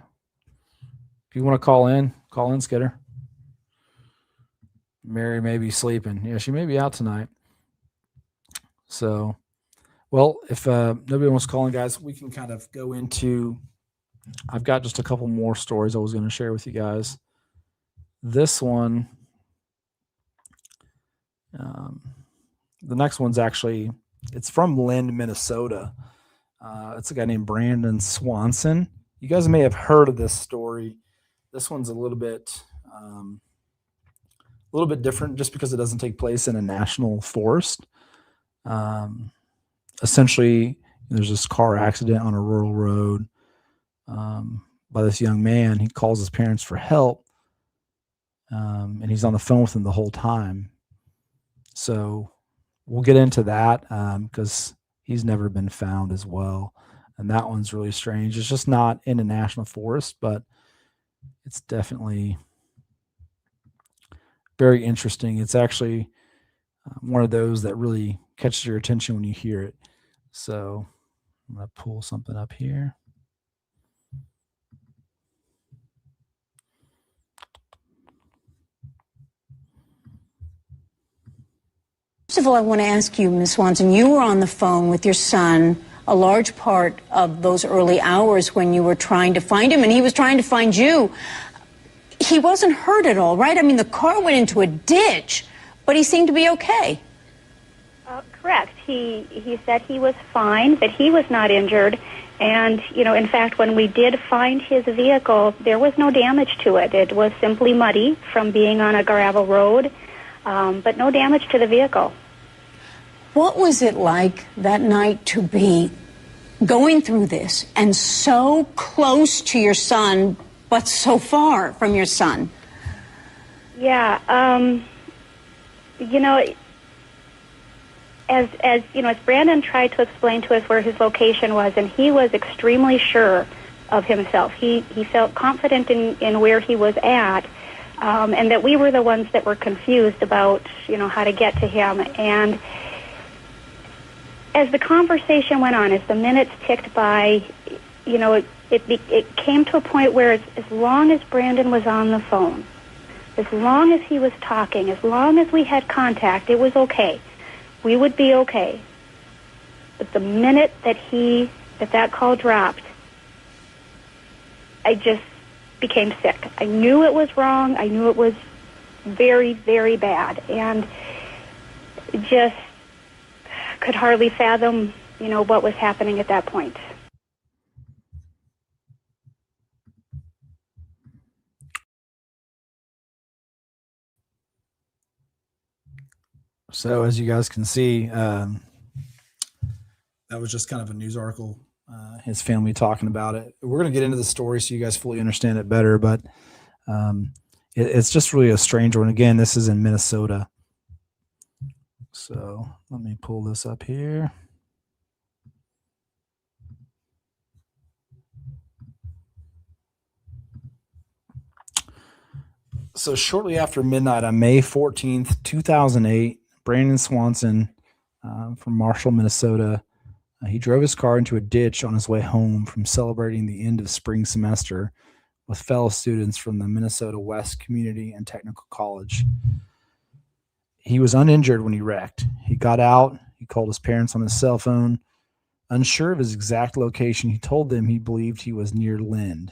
If you want to call in, Skidder. Mary may be sleeping. Yeah, she may be out tonight. So, well, if nobody wants to call in, guys, we can kind of go into. I've got just a couple more stories I was going to share with you guys. This one, the next one's actually, it's from Lind, Minnesota. It's a guy named Brandon Swanson. You guys may have heard of this story. This one's a little bit different, just because it doesn't take place in a national forest. Essentially, there's this car accident on a rural road by this young man. He calls his parents for help, and he's on the phone with them the whole time. So we'll get into that because he's never been found as well. And that one's really strange. It's just not in a national forest, but it's definitely very interesting. It's actually one of those that really catches your attention when you hear it. So I'm going to pull something up here. First of all, I want to ask you, Ms. Swanson, you were on the phone with your son a large part of those early hours when you were trying to find him, and he was trying to find you. He wasn't hurt at all, right? I mean, the car went into a ditch, but he seemed to be okay. Correct. He said he was fine, that he was not injured. And, in fact, when we did find his vehicle, there was no damage to it. It was simply muddy from being on a gravel road, but no damage to the vehicle. What was it like that night to be going through this and so close to your son, but so far from your son? Yeah, as Brandon tried to explain to us where his location was, and he was extremely sure of himself. He felt confident in where he was at, and that we were the ones that were confused about, how to get to him. And as the conversation went on, as the minutes ticked by, it came to a point where as long as Brandon was on the phone, as long as he was talking, as long as we had contact, it was okay. We would be okay. But the minute that call dropped, I just became sick. I knew it was wrong. I knew it was very, very bad. And just could hardly fathom, what was happening at that point. So as you guys can see, that was just kind of a news article. His family talking about it. We're going to get into the story so you guys fully understand it better, but it's just really a strange one. Again, this is in Minnesota. So let me pull this up here. So shortly after midnight on May 14th, 2008, Brandon Swanson from Marshall, Minnesota, he drove his car into a ditch on his way home from celebrating the end of spring semester with fellow students from the Minnesota West Community and Technical College. He was uninjured when he wrecked. He got out. He called his parents on his cell phone. Unsure of his exact location, he told them he believed he was near Lind,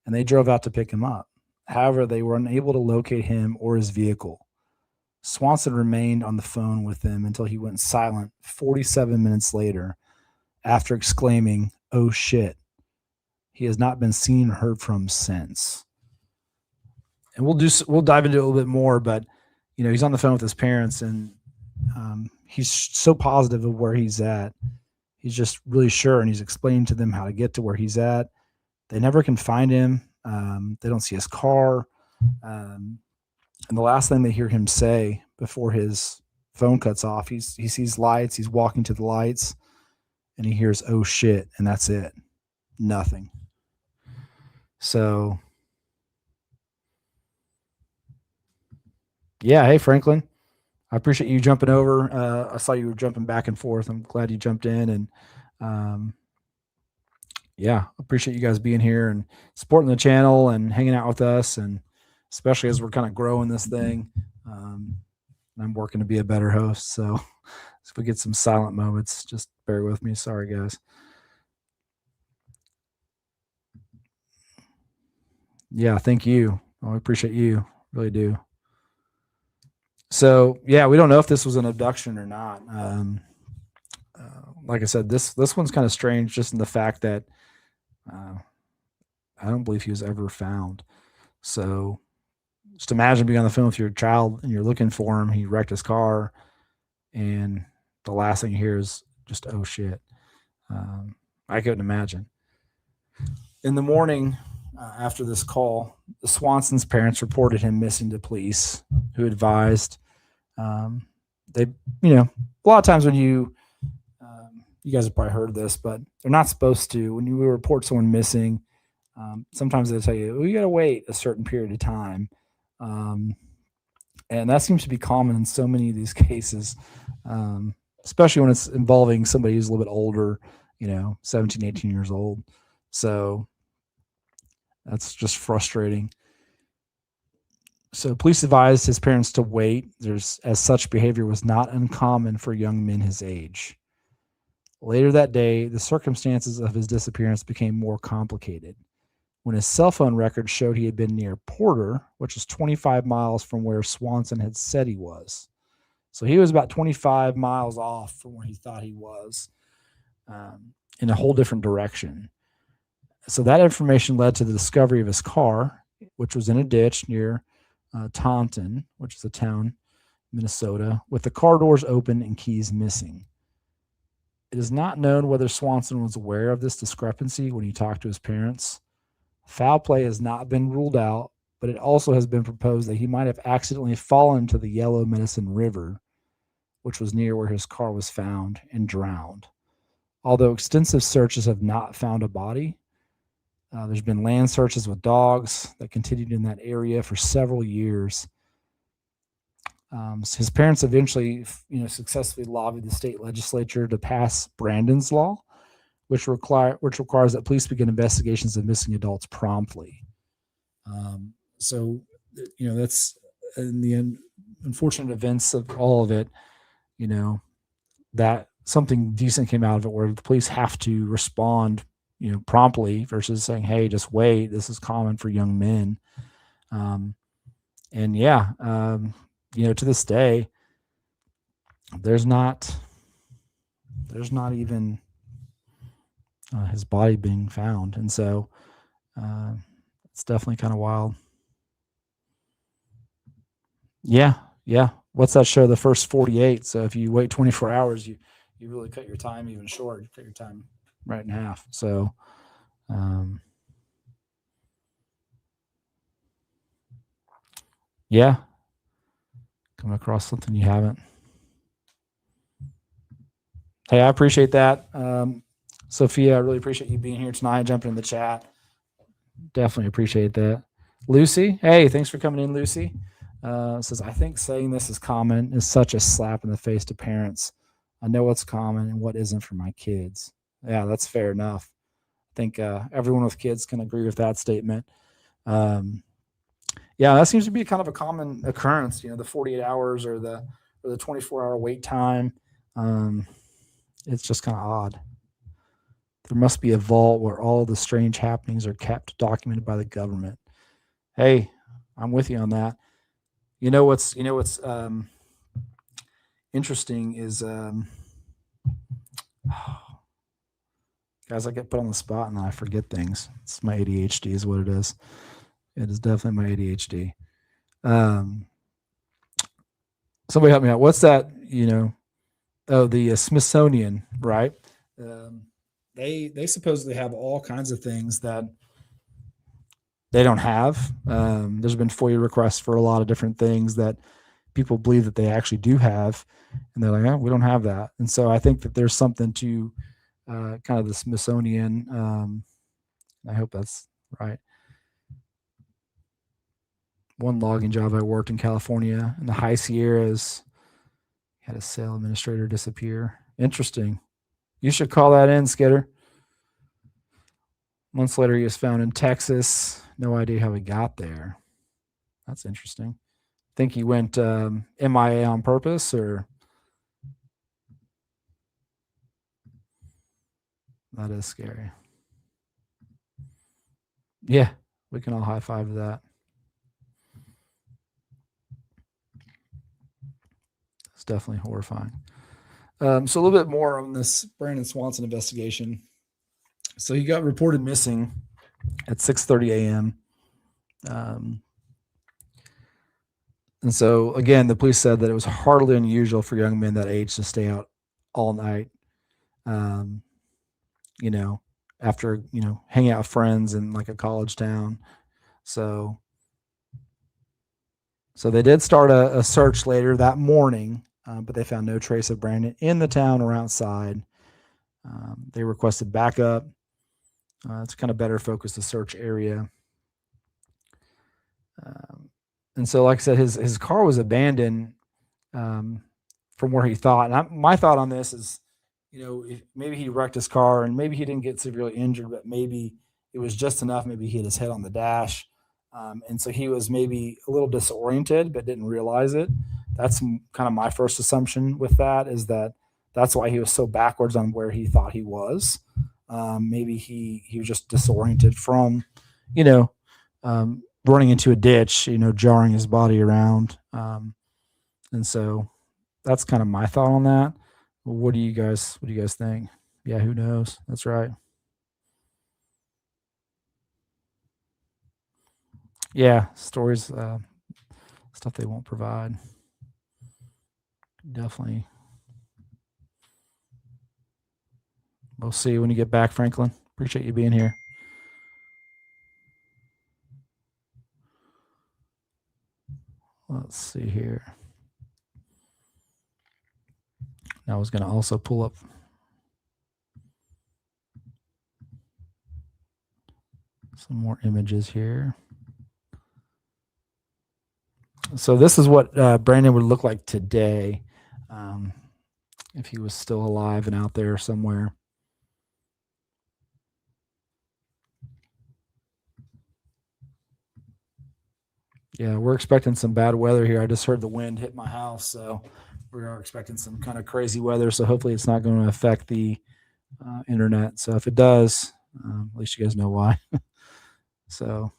and they drove out to pick him up. However, they were unable to locate him or his vehicle. Swanson remained on the phone with them until he went silent 47 minutes later after exclaiming, "Oh shit." He has not been seen or heard from since. And we'll dive into it a little bit more, but he's on the phone with his parents, and he's so positive of where he's at. He's just really sure, and he's explaining to them how to get to where he's at. They never can find him. They don't see his car. And the last thing they hear him say before his phone cuts off, he sees lights. He's walking to the lights, and he hears, "Oh shit," and that's it. Nothing. So, yeah. Hey, Franklin. I appreciate you jumping over. I saw you were jumping back and forth. I'm glad you jumped in, and yeah, appreciate you guys being here and supporting the channel and hanging out with us, and especially as we're kind of growing this thing. I'm working to be a better host, so if we get some silent moments, just bear with me. Sorry, guys. Yeah, thank you. I appreciate you. Really do. So, yeah, we don't know if this was an abduction or not. Like I said, this one's kind of strange just in the fact that I don't believe he was ever found. So just imagine being on the phone with your child and you're looking for him. He wrecked his car, and the last thing you hear is just, "Oh shit." I couldn't imagine. In the morning after this call, the Swanson's parents reported him missing to police, who advised they, a lot of times when you guys have probably heard this, but they're not supposed to. When you report someone missing, sometimes they tell you, well, you got to wait a certain period of time. And that seems to be common in so many of these cases, especially when it's involving somebody who's a little bit older, 17, 18 years old. So that's just frustrating. So police advised his parents to wait. As such behavior was not uncommon for young men his age. Later that day, the circumstances of his disappearance became more complicated. When his cell phone records showed he had been near Porter, which is 25 miles from where Swanson had said he was. So he was about 25 miles off from where he thought he was, in a whole different direction. So that information led to the discovery of his car, which was in a ditch near Taunton, which is a town, Minnesota, with the car doors open and keys missing. It is not known whether Swanson was aware of this discrepancy when he talked to his parents. Foul play has not been ruled out, but it also has been proposed that he might have accidentally fallen into the Yellow Medicine River, which was near where his car was found, and drowned. Although extensive searches have not found a body, there's been land searches with dogs that continued in that area for several years. His parents eventually, successfully lobbied the state legislature to pass Brandon's Law, which requires that police begin investigations of missing adults promptly. So, that's in the unfortunate events of all of it. That something decent came out of it, where the police have to respond, promptly, versus saying, "Hey, just wait. This is common for young men." To this day, there's not even his body being found. And so it's definitely kind of wild. Yeah. What's that show? The First 48. So if you wait 24 hours, you really cut your time even short. You cut your time right in half. So come across something you haven't. Hey, I appreciate that. Sophia, I really appreciate you being here tonight, jumping in the chat. Definitely appreciate that. Lucy, hey, thanks for coming in, Lucy. Says, I think saying this is common is such a slap in the face to parents. I know what's common and what isn't for my kids. Yeah, that's fair enough. I think everyone with kids can agree with that statement. That seems to be kind of a common occurrence, the 48 hours or the 24-hour wait time. It's just kind of odd. There must be a vault where all the strange happenings are kept, documented by the government. Hey, I'm with you on that. What's interesting is, guys, I get put on the spot and then I forget things. It's my ADHD is what it is. It is definitely my ADHD. Somebody help me out. What's that? The Smithsonian, right? They supposedly have all kinds of things that they don't have. There's been FOIA requests for a lot of different things that people believe that they actually do have, and they're like, "Oh, we don't have that." And so I think that there's something to kind of the Smithsonian. I hope that's right. One logging job I worked in California in the High Sierras had a sale administrator disappear. Interesting. You should call that in, Skidder. Months later, he was found in Texas. No idea how he got there. That's interesting. Think he went MIA on purpose, or? That is scary. Yeah, we can all high five that. It's definitely horrifying. So a little bit more on this Brandon Swanson investigation. So he got reported missing at 6:30 a.m. And so, again, the police said that it was hardly unusual for young men that age to stay out all night, after, hanging out with friends in like a college town. So they did start a search later that morning but they found no trace of Brandon in the town or outside. They requested backup to kind of better focus the search area. And so, like I said, his car was abandoned from where he thought. And my thought on this is, maybe he wrecked his car and maybe he didn't get severely injured, but maybe it was just enough. Maybe he hit his head on the dash. And so he was maybe a little disoriented, but didn't realize it. That's kind of my first assumption with that, is that's why he was so backwards on where he thought he was. Maybe he was just disoriented from, running into a ditch, jarring his body around. And so that's kind of my thought on that. What do you guys think? Yeah, who knows? That's right. Yeah, stories, stuff they won't provide. Definitely. We'll see you when you get back, Franklin. Appreciate you being here. Let's see here. Now I was going to also pull up some more images here. So this is what Brandon would look like today if he was still alive and out there somewhere. Yeah, we're expecting some bad weather here. I just heard the wind hit my house, so we are expecting some kind of crazy weather. So hopefully it's not going to affect the internet. So if it does, at least you guys know why. So,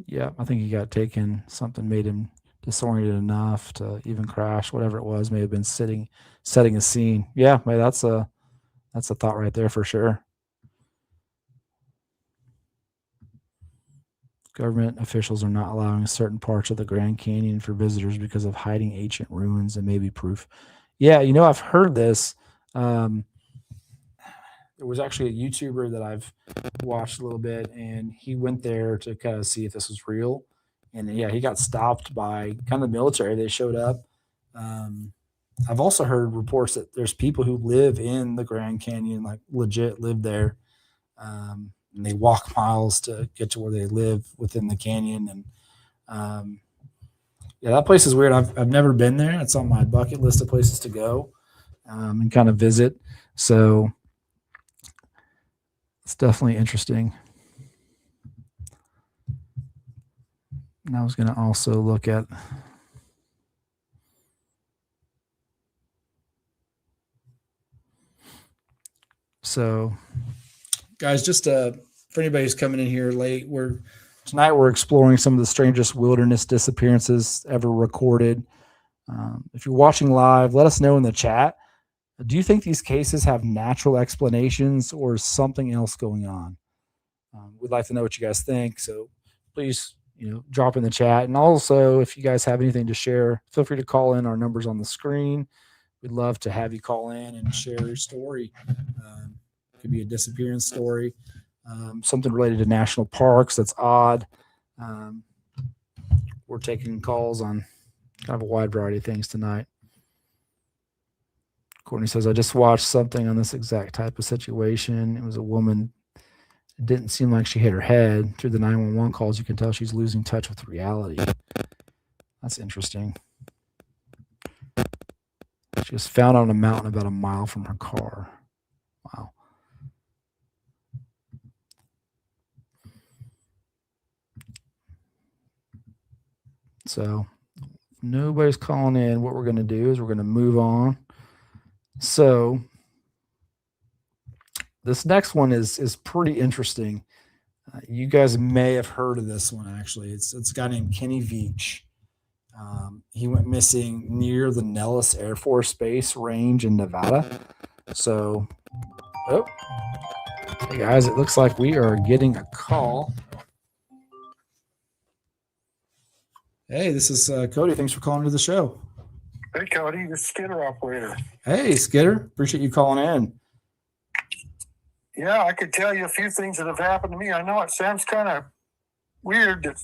yeah, I think he got taken. Something made him disoriented enough to even crash. Whatever it was, may have been setting a scene. Yeah, that's a thought right there for sure. Government officials are not allowing certain parts of the Grand Canyon for visitors because of hiding ancient ruins and maybe proof. Yeah, I've heard this. There was actually a YouTuber that I've watched a little bit, and he went there to kind of see if this was real. And yeah, he got stopped by kind of the military. They showed up. I've also heard reports that there's people who live in the Grand Canyon, like legit live there. And they walk miles to get to where they live within the canyon. And yeah, that place is weird. I've never been there. It's on my bucket list of places to go and kind of visit. So it's definitely interesting. And I was going to also look at guys, just for anybody who's coming in here late, tonight we're exploring some of the strangest wilderness disappearances ever recorded. If you're watching live, let us know in the chat. Do you think these cases have natural explanations or something else going on? We'd like to know what you guys think. So please, drop in the chat. And also, if you guys have anything to share, feel free to call in. Our number's on the screen. We'd love to have you call in and share your story. Could be a disappearance story, something related to national parks that's odd. We're taking calls on kind of a wide variety of things tonight. Courtney says, I just watched something on this exact type of situation. It was a woman. It didn't seem like she hit her head. Through the 911 calls, you can tell she's losing touch with reality. That's interesting. She was found on a mountain about a mile from her car. Wow. So if nobody's calling in, what we're going to do is we're going to move on. So this next one is pretty interesting. You guys may have heard of this one, actually. It's a guy named Kenny Veach. He went missing near the Nellis Air Force Base range in Nevada. So, hey guys, it looks like we are getting a call. Hey, this is Cody. Thanks for calling to the show. Hey, Cody, this is Skidder operator. Hey, Skidder. Appreciate you calling in. Yeah, I could tell you a few things that have happened to me. I know it sounds kind of weird to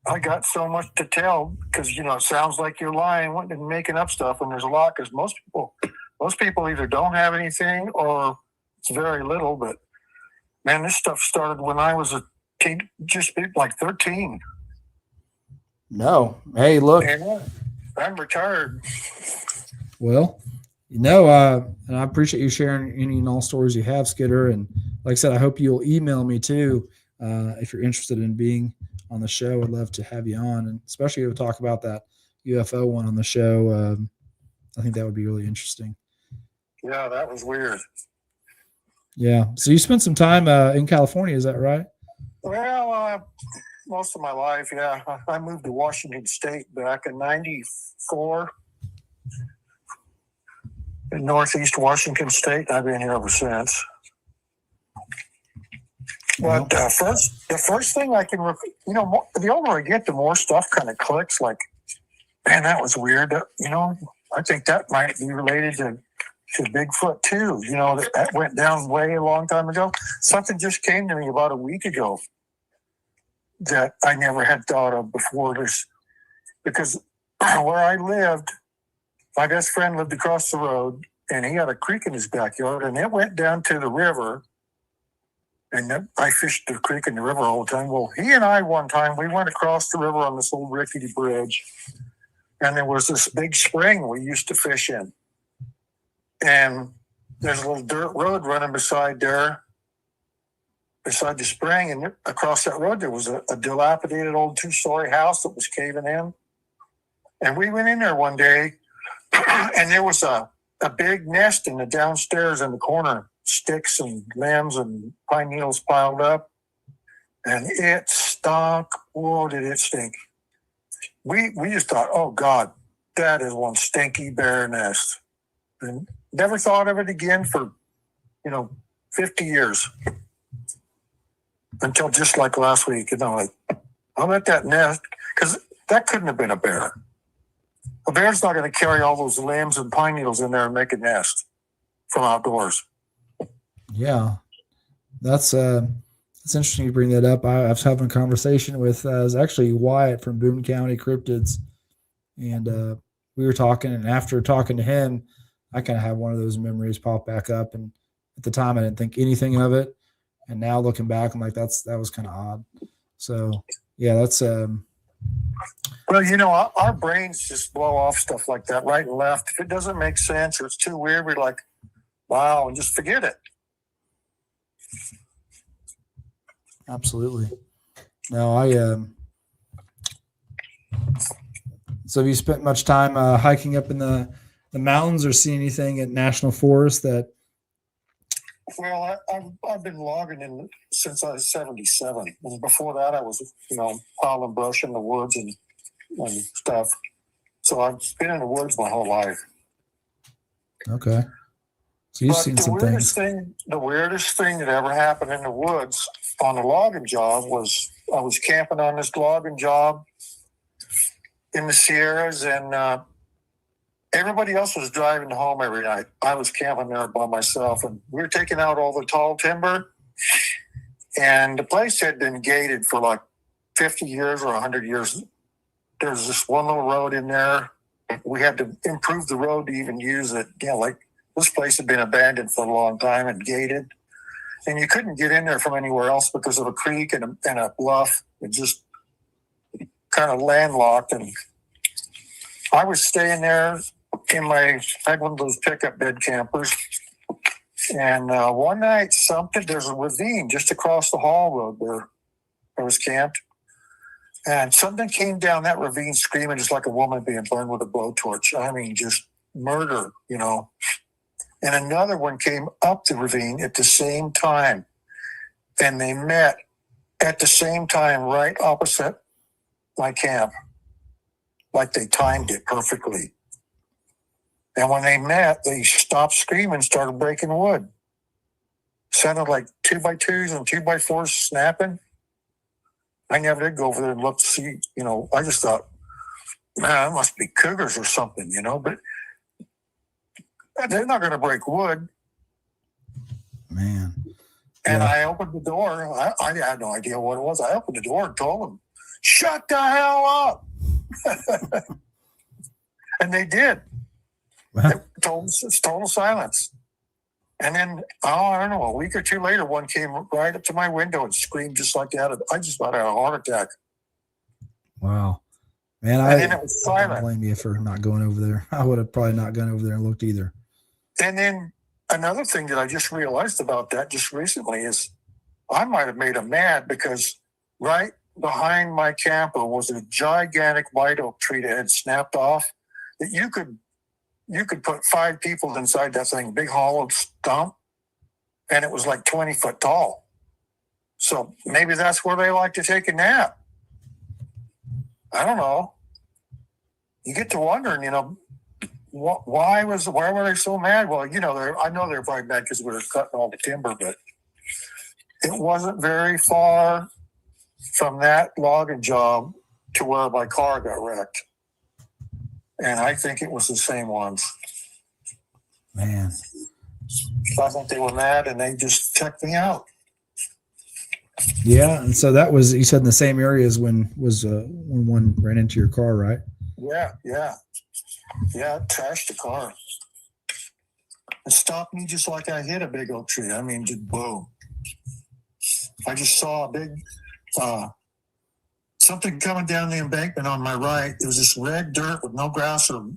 I got so much to tell because, it sounds like you're lying and making up stuff, and there's a lot because most people either don't have anything or it's very little. But man, this stuff started when I was a teen, just like 13. No. Hey, look. And I'm retired. Well, and I appreciate you sharing any and all stories you have, Skidder. And like I said, I hope you'll email me too if you're interested in being on the show. I'd love to have you on, and especially to talk about that UFO one on the show. I think that would be really interesting. Yeah, that was weird. Yeah. So you spent some time in California, is that right? Well, most of my life, yeah. I moved to Washington State back in '94. In Northeast Washington State. I've been here ever since. But the first thing I can, the older I get, the more stuff kind of clicks. Like, man, that was weird. I think that might be related to Bigfoot too. That went down way a long time ago. Something just came to me about a week ago that I never had thought of before. Because where I lived, my best friend lived across the road, and he had a creek in his backyard, and it went down to the river. And I fished the creek and the river all the time. Well, he and I, one time, we went across the river on this old rickety bridge, and there was this big spring we used to fish in. And there's a little dirt road running beside the spring, and across that road there was a dilapidated old 2-story house that was caving in. And we went in there one day, and there was a big nest in the downstairs in the corner, sticks and limbs and pine needles piled up, and it stunk. Whoa, did it stink. We just thought, oh God, that is one stinky bear nest. And never thought of it again for 50 years, until just like last week. Like, I'm at that nest, because that couldn't have been a bear. A bear's not going to carry all those limbs and pine needles in there and make a nest from outdoors. Yeah, that's interesting you bring that up. I was having a conversation with it was actually Wyatt from Boone County Cryptids, and we were talking. And after talking to him, I kind of had one of those memories pop back up. And at the time, I didn't think anything of it, and now looking back, I'm like, that was kind of odd. So yeah, that's. Well, our brains just blow off stuff like that right and left. If it doesn't make sense or it's too weird, we're like, wow, and just forget it. Absolutely. No, so have you spent much time hiking up in the mountains or seen anything at national forests that? Well, I've been logging since I was 77. And before that, I was, piling brush in the woods and stuff. So I've been in the woods my whole life. Okay. So you've seen some things. The weirdest thing that ever happened in the woods on a logging job was I was camping on this logging job in the Sierras, and everybody else was driving home every night. I was camping there by myself, and we were taking out all the tall timber, and the place had been gated for like 50 years or 100 years. There's this one little road in there. We had to improve the road to even use it. Like this place had been abandoned for a long time and gated, and you couldn't get in there from anywhere else because of a creek and a bluff. It just kind of landlocked, and I was staying there I had one of those pickup bed campers, and one night there's a ravine just across the haul road where I was camped, and something came down that ravine screaming just like a woman being burned with a blowtorch. I mean, just murder, And another one came up the ravine at the same time, and they met at the same time right opposite my camp, like they timed it perfectly. And when they met, they stopped screaming, started breaking wood. Sounded like 2x2s and 2x4s snapping. I never did go over there and look to see, I just thought, man, it must be cougars or something, but they're not going to break wood. Man. And I opened the door. I had no idea what it was. I opened the door and told them, shut the hell up. And they did. Total silence. And then, I don't know, a week or two later, one came right up to my window and screamed just like that. I just about had a heart attack. Wow. Man, and then it was I don't silent. blame you for not going over there. I would have probably not gone over there and looked either. And then another thing that I just realized about that just recently is I might have made him mad because right behind my camper was a gigantic white oak tree that had snapped off that you could put 5 people inside that thing, big hollow stump, and it was like 20 foot tall. So maybe that's where they like to take a nap. I don't know. You get to wondering, why were they so mad? Well, I know they're probably mad because we were cutting all the timber, but it wasn't very far from that logging job to where my car got wrecked. And I think it was the same ones. Man. So I think they were mad and they just checked me out. Yeah, and so that was, you said, in the same area as when one ran into your car, right? Yeah, it trashed the car. It stopped me just like I hit a big oak tree. I mean, just boom. I just saw a big something coming down the embankment on my right. It was just red dirt with no grass or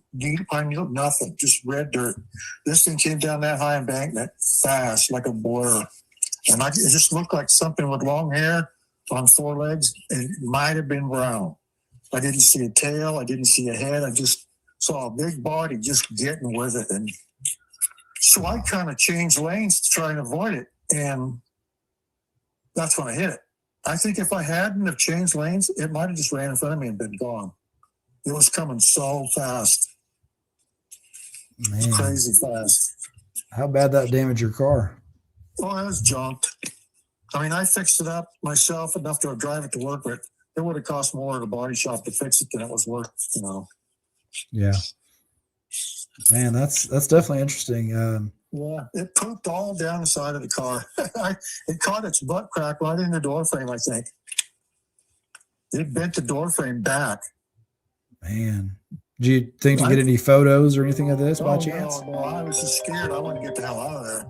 pine needle, nothing, just red dirt. This thing came down that high embankment fast, like a blur. And it just looked like something with long hair on 4 legs. It might have been brown. I didn't see a tail. I didn't see a head. I just saw a big body just getting with it. And so I kind of changed lanes to try and avoid it. And that's when I hit it. I think if I hadn't have changed lanes, it might have just ran in front of me and been gone. It was coming so fast. Man. Crazy fast. How bad that damaged your car? Oh, it was junked. I mean, I fixed it up myself enough to drive it to work, but it would have cost more at a body shop to fix it than it was worth, Yeah. Man, that's definitely interesting. Yeah, it pooped all down the side of the car. It caught its butt crack right in the door frame, I think. It bent the door frame back. Man. Do you think you get any photos or anything of this by chance? No, I was just scared. I wanted to get the hell out of there.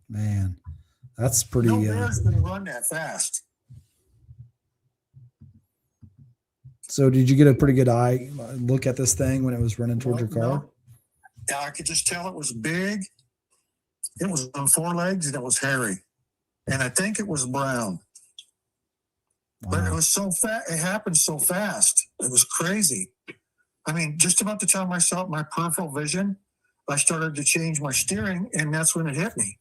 Man, that's pretty. No bear's going to run that fast. So did you get a pretty good eye look at this thing when it was running towards your car? No. Yeah, I could just tell it was big. It was on 4 legs and it was hairy. And I think it was brown. Wow. But it was so fast. It happened so fast. It was crazy. I mean, just about the time I saw my peripheral vision, I started to change my steering, and that's when it hit me.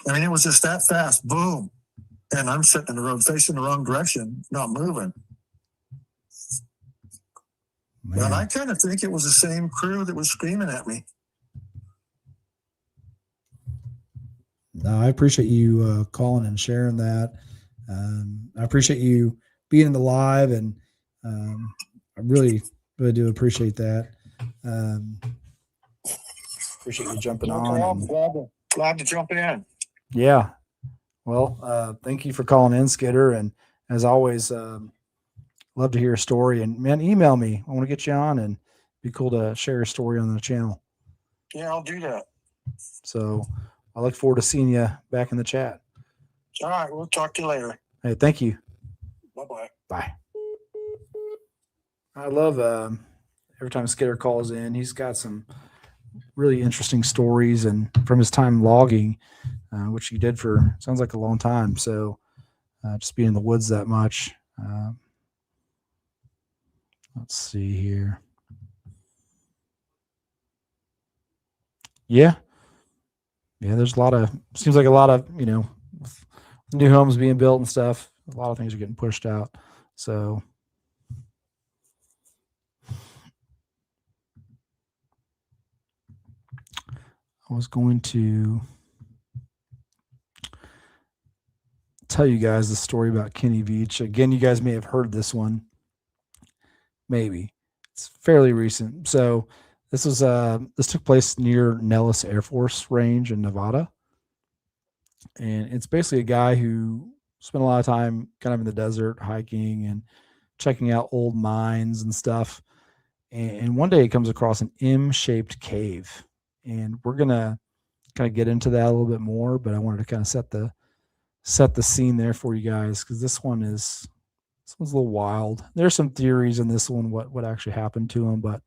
I mean, it was just that fast. Boom. And I'm sitting in the road facing the wrong direction, not moving. Man. And I kind of think it was the same crew that was screaming at me. No, I appreciate you calling and sharing that. I appreciate you being in the live, and I really, really do appreciate that. Appreciate you jumping on. Glad to jump in. Yeah. Well, thank you for calling in, Skidder. And as always, love to hear a story. And man, email me. I want to get you on, and it'd be cool to share a story on the channel. Yeah, I'll do that. So I look forward to seeing you back in the chat. All right. We'll talk to you later. Hey, thank you. Bye-bye. Bye. I love every time Skidder calls in, he's got some really interesting stories, and from his time logging, which he did for, sounds like a long time. So just being in the woods that much. Let's see here. Yeah. There's seems like a lot of, new homes being built and stuff. A lot of things are getting pushed out. So I was going to tell you guys the story about Kenny Beach. Again, you guys may have heard this one. Maybe. It's fairly recent. So this took place near Nellis Air Force Range in Nevada. And it's basically a guy who spent a lot of time kind of in the desert hiking and checking out old mines and stuff. And one day he comes across an M-shaped cave, and we're gonna kind of get into that a little bit more. But I wanted to kind of set the scene there for you guys, because this one's a little wild. There's some theories in this one what actually happened to him, but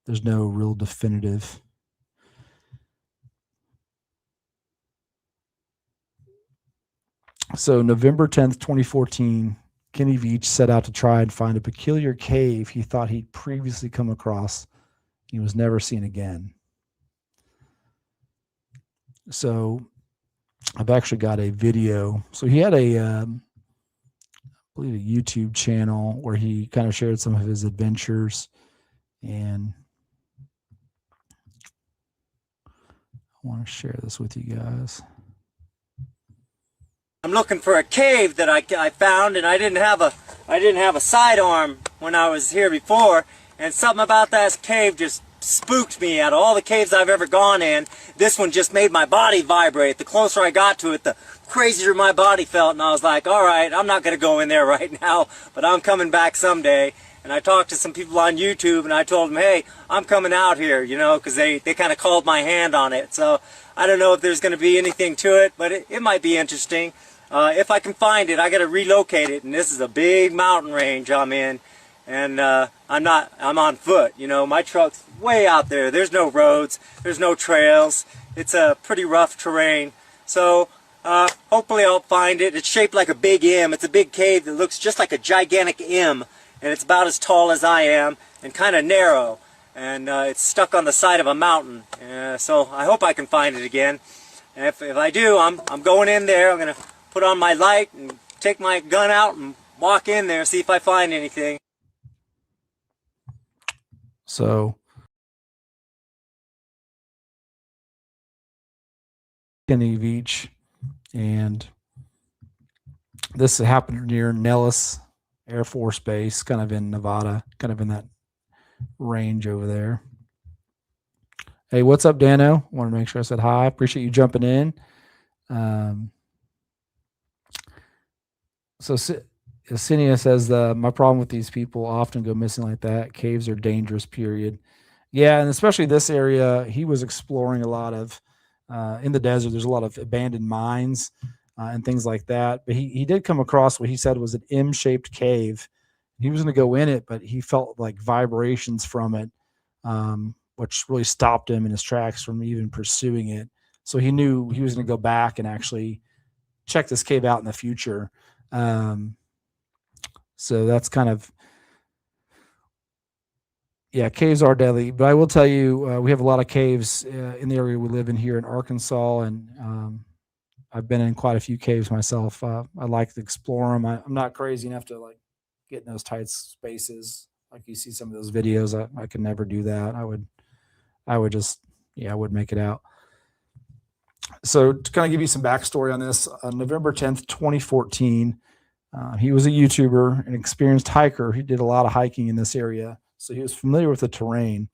there's no real definitive. So November 10th, 2014, Kenny Veach set out to try and find a peculiar cave he thought he'd previously come across. He was never seen again. So I've actually got a video. So he had I believe a YouTube channel where he kind of shared some of his adventures, and I want to share this with you guys. I'm looking for a cave that I found, and I didn't have a sidearm when I was here before, and something about that cave just spooked me. Out of all the caves I've ever gone in, this one just made my body vibrate. The closer I got to it, the crazier my body felt, and I was like, all right, I'm not going to go in there right now, but I'm coming back someday. And I talked to some people on YouTube, and I told them, hey, I'm coming out here, you know, because they kind of called my hand on it. So I don't know if there's going to be anything to it, but it might be interesting. If I can find it, I got to relocate it, and this is a big mountain range I'm in, and I'm on foot. You know, my truck's way out there. There's no roads, there's no trails. It's a pretty rough terrain. So hopefully I'll find it. It's shaped like a big M. It's a big cave that looks just like a gigantic M, and it's about as tall as I am and kind of narrow, and it's stuck on the side of a mountain. So I hope I can find it again. And if I do, I'm going in there. I'm gonna put on my light and take my gun out and walk in there, see if I find anything. So Kenny Veach, and this happened near Nellis Air Force Base, kind of in Nevada, kind of in that range over there. Hey, what's up, Dano? Want to make sure I said hi. Appreciate you jumping in. So Cinia says, my problem with these people often go missing like that. Caves are dangerous, period. Yeah, and especially this area, he was exploring a lot of, in the desert, there's a lot of abandoned mines and things like that. But he did come across what he said was an M-shaped cave. He was going to go in it, but he felt like vibrations from it, which really stopped him in his tracks from even pursuing it. So he knew he was going to go back and actually check this cave out in the future. So that's kind of, yeah, caves are deadly. But I will tell you, we have a lot of caves in the area we live in here in Arkansas, and I've been in quite a few caves myself. I like to explore them. I'm not crazy enough to like get in those tight spaces like you see some of those videos. I could never do that. I would just, yeah, I wouldn't make it out. So to kind of give you some backstory on this, on November 10th, 2014, he was a YouTuber, an experienced hiker. He did a lot of hiking in this area, so he was familiar with the terrain.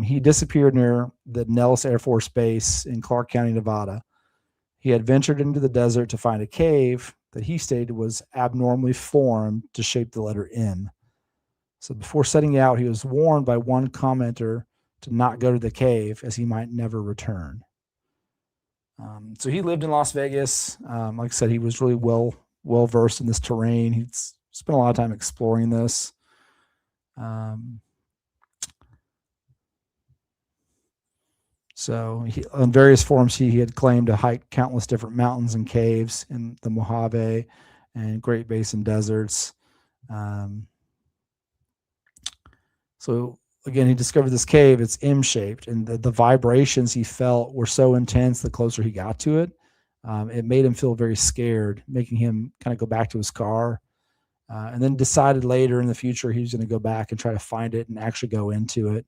He disappeared near the Nellis Air Force Base in Clark County, Nevada. He had ventured into the desert to find a cave that he stated was abnormally formed to shape the letter M. So before setting out, he was warned by one commenter to not go to the cave as he might never return. So he lived in Las Vegas. Like I said, he was really well versed in this terrain. He'd spent a lot of time exploring this. So on various forums, he had claimed to hike countless different mountains and caves in the Mojave and Great Basin deserts. So again, he discovered this cave. It's M-shaped, and the vibrations he felt were so intense the closer he got to it. It made him feel very scared, making him kind of go back to his car, and then decided later in the future he was going to go back and try to find it and actually go into it.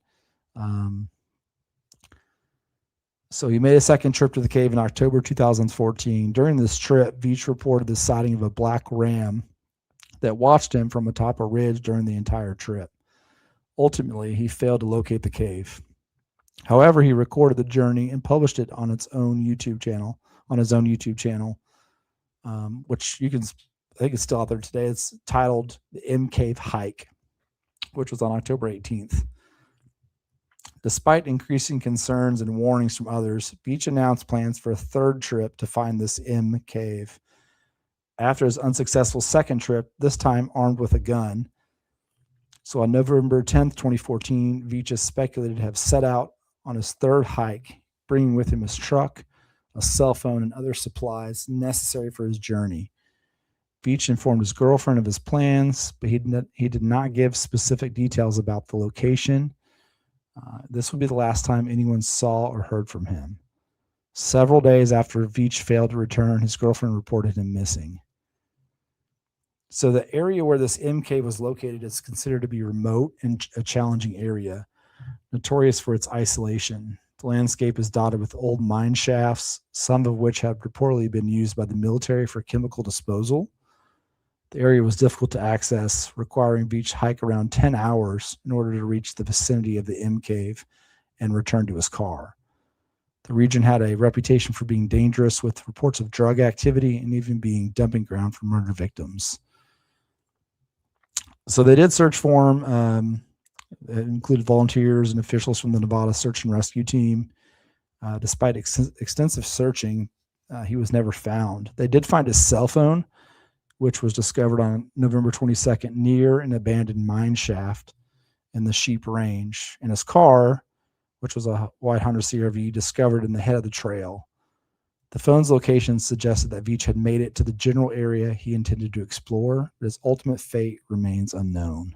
So he made a second trip to the cave in October 2014. During this trip, Veach reported the sighting of a black ram that watched him from atop a ridge during the entire trip. Ultimately, he failed to locate the cave. However, he recorded the journey and published it on his own YouTube channel. which I think it's still out there today. It's titled The M Cave Hike, which was on October 18th. Despite increasing concerns and warnings from others, Beach announced plans for a third trip to find this M Cave. After his unsuccessful second trip, this time armed with a gun. So on November 10th, 2014, Veach is speculated to have set out on his third hike, bringing with him his truck, a cell phone, and other supplies necessary for his journey. Veach informed his girlfriend of his plans, but he did not give specific details about the location. This would be the last time anyone saw or heard from him. Several days after Veach failed to return, his girlfriend reported him missing. So the area where this M cave was located is considered to be remote and a challenging area, notorious for its isolation. The landscape is dotted with old mine shafts, some of which have reportedly been used by the military for chemical disposal. The area was difficult to access, requiring Veach to hike around 10 hours in order to reach the vicinity of the M cave and return to his car. The region had a reputation for being dangerous, with reports of drug activity and even being dumping ground for murder victims. So they did search for him. It included volunteers and officials from the Nevada Search and Rescue Team. Despite extensive searching, he was never found. They did find his cell phone, which was discovered on November 22nd near an abandoned mine shaft in the Sheep Range, and his car, which was a white Honda CR-V, discovered in the head of the trail. The phone's location suggested that Veach had made it to the general area he intended to explore, but his ultimate fate remains unknown.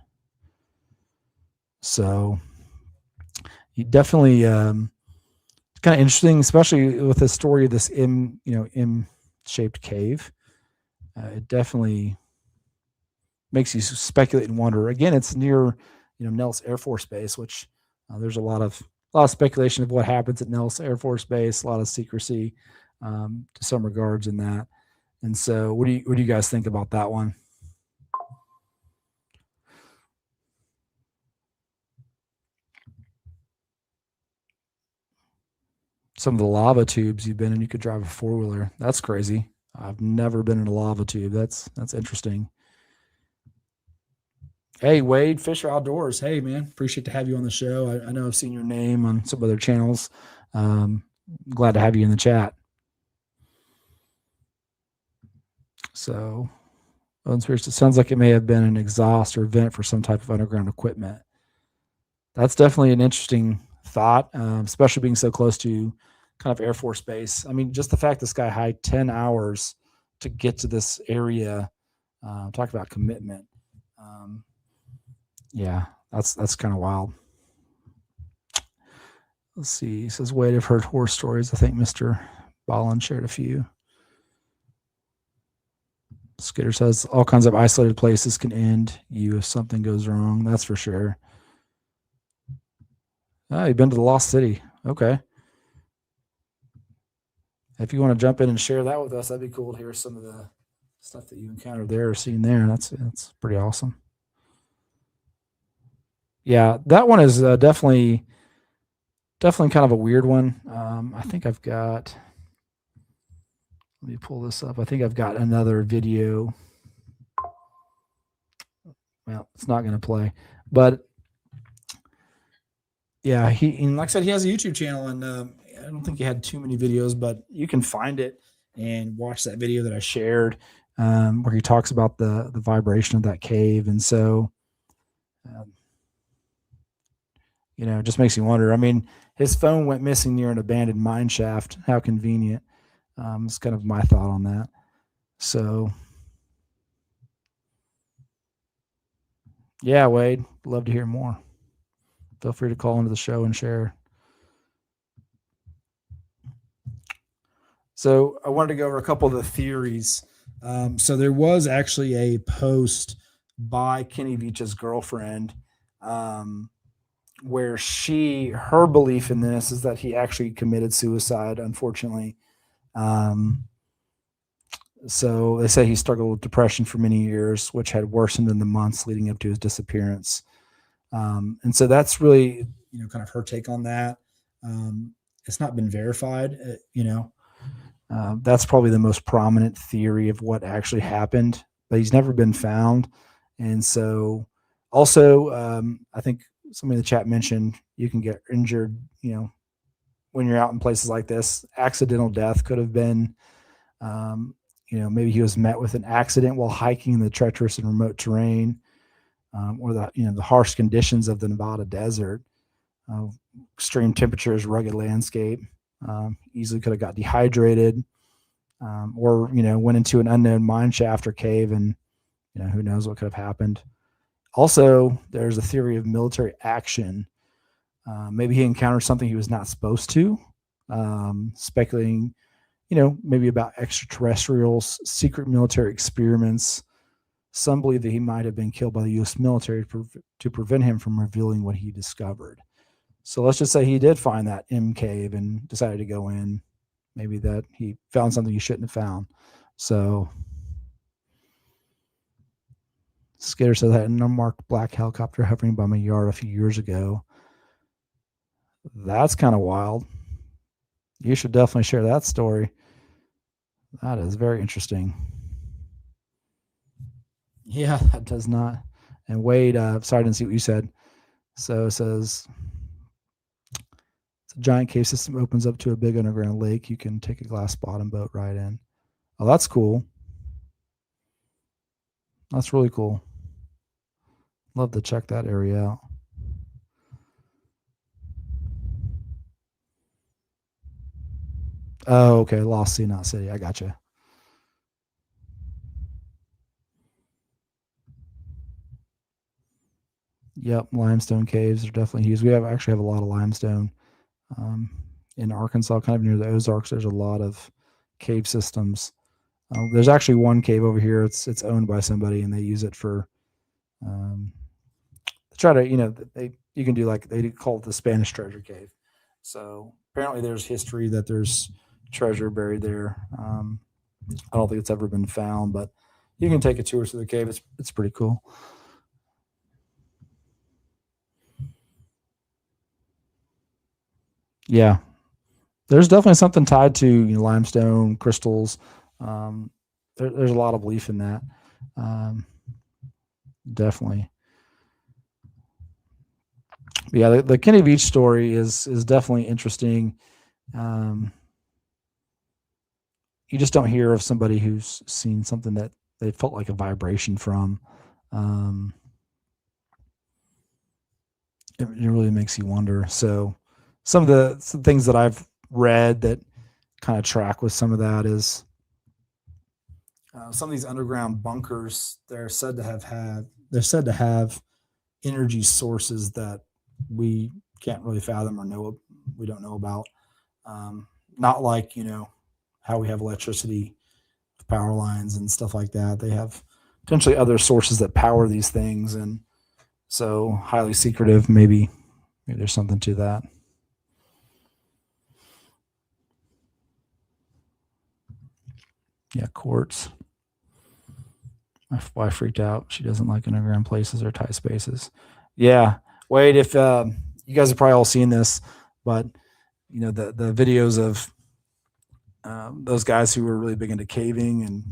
So he definitely kind of interesting, especially with the story of this M-shaped cave. It definitely makes you speculate and wonder. Again, it's near Nellis Air Force Base, which there's a lot of speculation of what happens at Nellis Air Force Base, a lot of secrecy to some regards in that. And so what do you guys think about that one? Some of the lava tubes you've been in, you could drive a four-wheeler. That's crazy. I've never been in a lava tube. That's interesting. Hey, Wade, Fisher Outdoors. Hey, man, appreciate to have you on the show. I know I've seen your name on some other channels. Glad to have you in the chat. So, it sounds like it may have been an exhaust or vent for some type of underground equipment. That's definitely an interesting thought, especially being so close to kind of Air Force Base. I mean, just the fact this guy hiked 10 hours to get to this area, talk about commitment. Yeah, that's kind of wild. Let's see. He says, Wade, I've heard horror stories. I think Mr. Ballin shared a few. Skitter says, all kinds of isolated places can end you if something goes wrong. That's for sure. Oh, you've been to the Lost City. Okay. If you want to jump in and share that with us, that'd be cool to hear some of the stuff that you encountered there or seen there. That's pretty awesome. Yeah, that one is definitely kind of a weird one. I think I've got, let me pull this up. I think I've got another video. Well, it's not going to play, but yeah, and like I said, he has a YouTube channel, and I don't think he had too many videos, but you can find it and watch that video that I shared, where he talks about the vibration of that cave. And so, it just makes you wonder. I mean, his phone went missing near an abandoned mine shaft. How convenient. It's kind of my thought on that. So, yeah, Wade, love to hear more. Feel free to call into the show and share. So I wanted to go over a couple of the theories. So there was actually a post by Kenny Veach's girlfriend, where her belief in this is that he actually committed suicide, unfortunately. So they say he struggled with depression for many years, which had worsened in the months leading up to his disappearance. And so that's really, kind of her take on that. It's not been verified, That's probably the most prominent theory of what actually happened, but he's never been found. And so, also, I think somebody in the chat mentioned you can get injured, when you're out in places like this. Accidental death could have been, maybe he was met with an accident while hiking in the treacherous and remote terrain, or the harsh conditions of the Nevada desert, extreme temperatures, rugged landscape. Easily could have got dehydrated, or went into an unknown mine shaft or cave, and who knows what could have happened. Also, there's a theory of military action. Maybe he encountered something he was not supposed to. Speculating, maybe about extraterrestrials, secret military experiments. Some believe that he might have been killed by the U.S. military to prevent him from revealing what he discovered. So let's just say he did find that M cave and decided to go in. Maybe that he found something he shouldn't have found. So Skater said that an unmarked black helicopter hovering by my yard a few years ago. That's kind of wild. You should definitely share that story. That is very interesting. Yeah, that does not. And Wade, sorry, I didn't see what you said. So it says, it's a giant cave system opens up to a big underground lake. You can take a glass bottom boat right in. Oh, that's cool. That's really cool. Love to check that area out. Oh, okay. Lost Sea, not City. I gotcha. Yep, limestone caves are definitely used. We actually have a lot of limestone in Arkansas, kind of near the Ozarks. There's a lot of cave systems. There's actually one cave over here. It's owned by somebody, and they use it for try to you can do, like, they call it the Spanish treasure cave. So apparently there's history that there's treasure buried there. I don't think it's ever been found, but you can take a tour through the cave. It's pretty cool. Yeah, there's definitely something tied to limestone crystals. There's a lot of belief in that. Definitely. But yeah, the Kenny Beach story is definitely interesting. You just don't hear of somebody who's seen something that they felt like a vibration from. It really makes you wonder. So some things that I've read that kind of track with some of that is some of these underground bunkers. They're said to have energy sources that we can't really fathom or we don't know about. Not like how we have electricity, power lines and stuff like that. They have potentially other sources that power these things, and so highly secretive. Maybe there's something to that. Yeah, quartz. My wife freaked out. She doesn't like underground places or tight spaces. Yeah. Wait, if you guys have probably all seen this, but the videos of those guys who were really big into caving and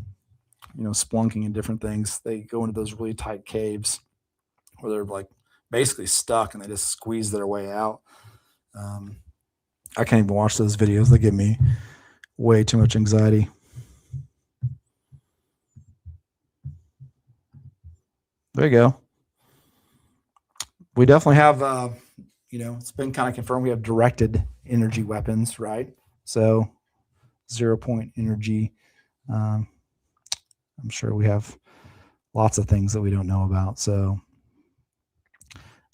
splunking and different things, they go into those really tight caves where they're like basically stuck and they just squeeze their way out. I can't even watch those videos. They give me way too much anxiety. There you go. We definitely have, it's been kind of confirmed we have directed energy weapons, right? So 0-point energy. I'm sure we have lots of things that we don't know about. So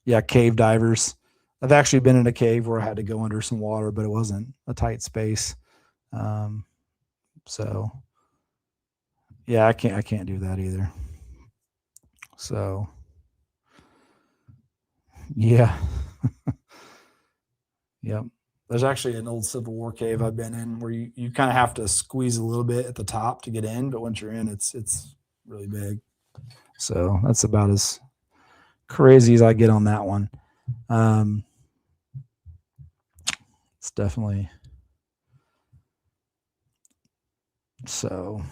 yeah, cave divers. I've actually been in a cave where I had to go under some water, but it wasn't a tight space. So yeah, I can't do that either. So yeah. Yep. There's actually an old Civil War cave I've been in where you kind of have to squeeze a little bit at the top to get in, but once you're in, it's really big. So that's about as crazy as I get on that one. It's definitely So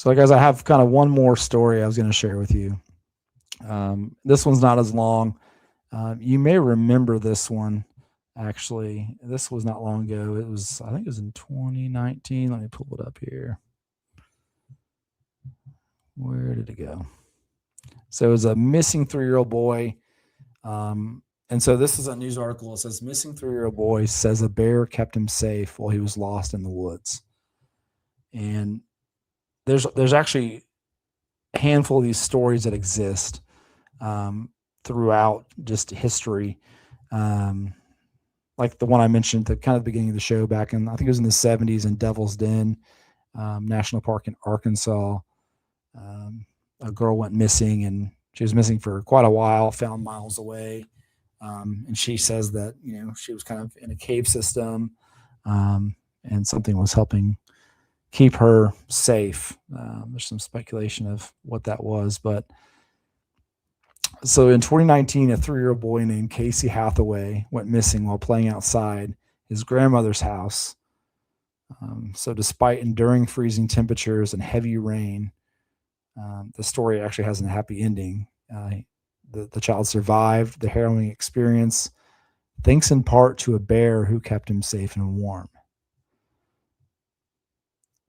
guys, I have kind of one more story I was going to share with you. This one's not as long. You may remember this one. Actually, this was not long ago. I think it was in 2019. Let me pull it up here. Where did it go? So it was a missing 3-year-old boy. And so this is a news article. It says missing 3-year-old boy says a bear kept him safe while he was lost in the woods. And there's actually a handful of these stories that exist throughout just history. Like the one I mentioned at kind of the beginning of the show back in, I think it was in the 70s in Devil's Den National Park in Arkansas. A girl went missing, and she was missing for quite a while, found miles away. And she says that, she was kind of in a cave system, and something was helping keep her safe. There's some speculation of what that was, but so in 2019, a 3-year-old boy named Casey Hathaway went missing while playing outside his grandmother's house. So despite enduring freezing temperatures and heavy rain, the story actually has a happy ending. The child survived the harrowing experience, thanks in part to a bear who kept him safe and warm.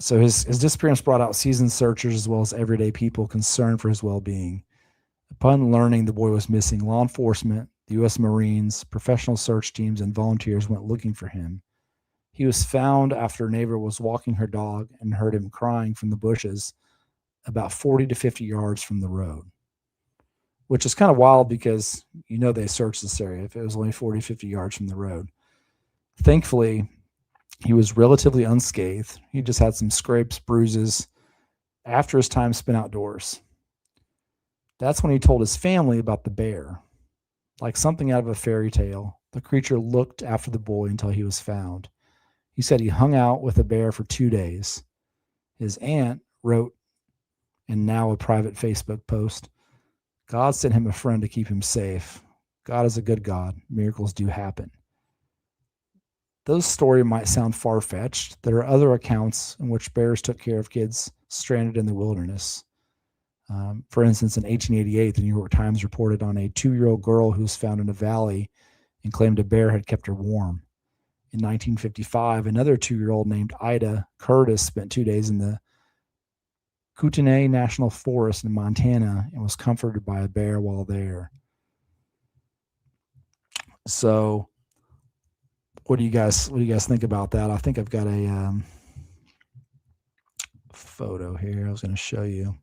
So his disappearance brought out seasoned searchers as well as everyday people concerned for his well-being. Upon learning the boy was missing, law enforcement, the U.S. Marines, professional search teams, and volunteers went looking for him. He was found after a neighbor was walking her dog and heard him crying from the bushes about 40 to 50 yards from the road, which is kind of wild because, they searched this area if it was only 40, 50 yards from the road. Thankfully, he was relatively unscathed. He just had some scrapes, bruises after his time spent outdoors. That's when he told his family about the bear. Like something out of a fairy tale, the creature looked after the boy until he was found. He said he hung out with the bear for 2 days. His aunt wrote, and now a private Facebook post, God sent him a friend to keep him safe. God is a good God. Miracles do happen. Those stories might sound far-fetched. There are other accounts in which bears took care of kids stranded in the wilderness. For instance, in 1888, the New York Times reported on a 2-year-old girl who was found in a valley and claimed a bear had kept her warm. In 1955, another 2-year-old named Ida Curtis spent 2 days in the Kootenai National Forest in Montana and was comforted by a bear while there. So, what do you guys think about that? I think I've got a photo here I was going to show you.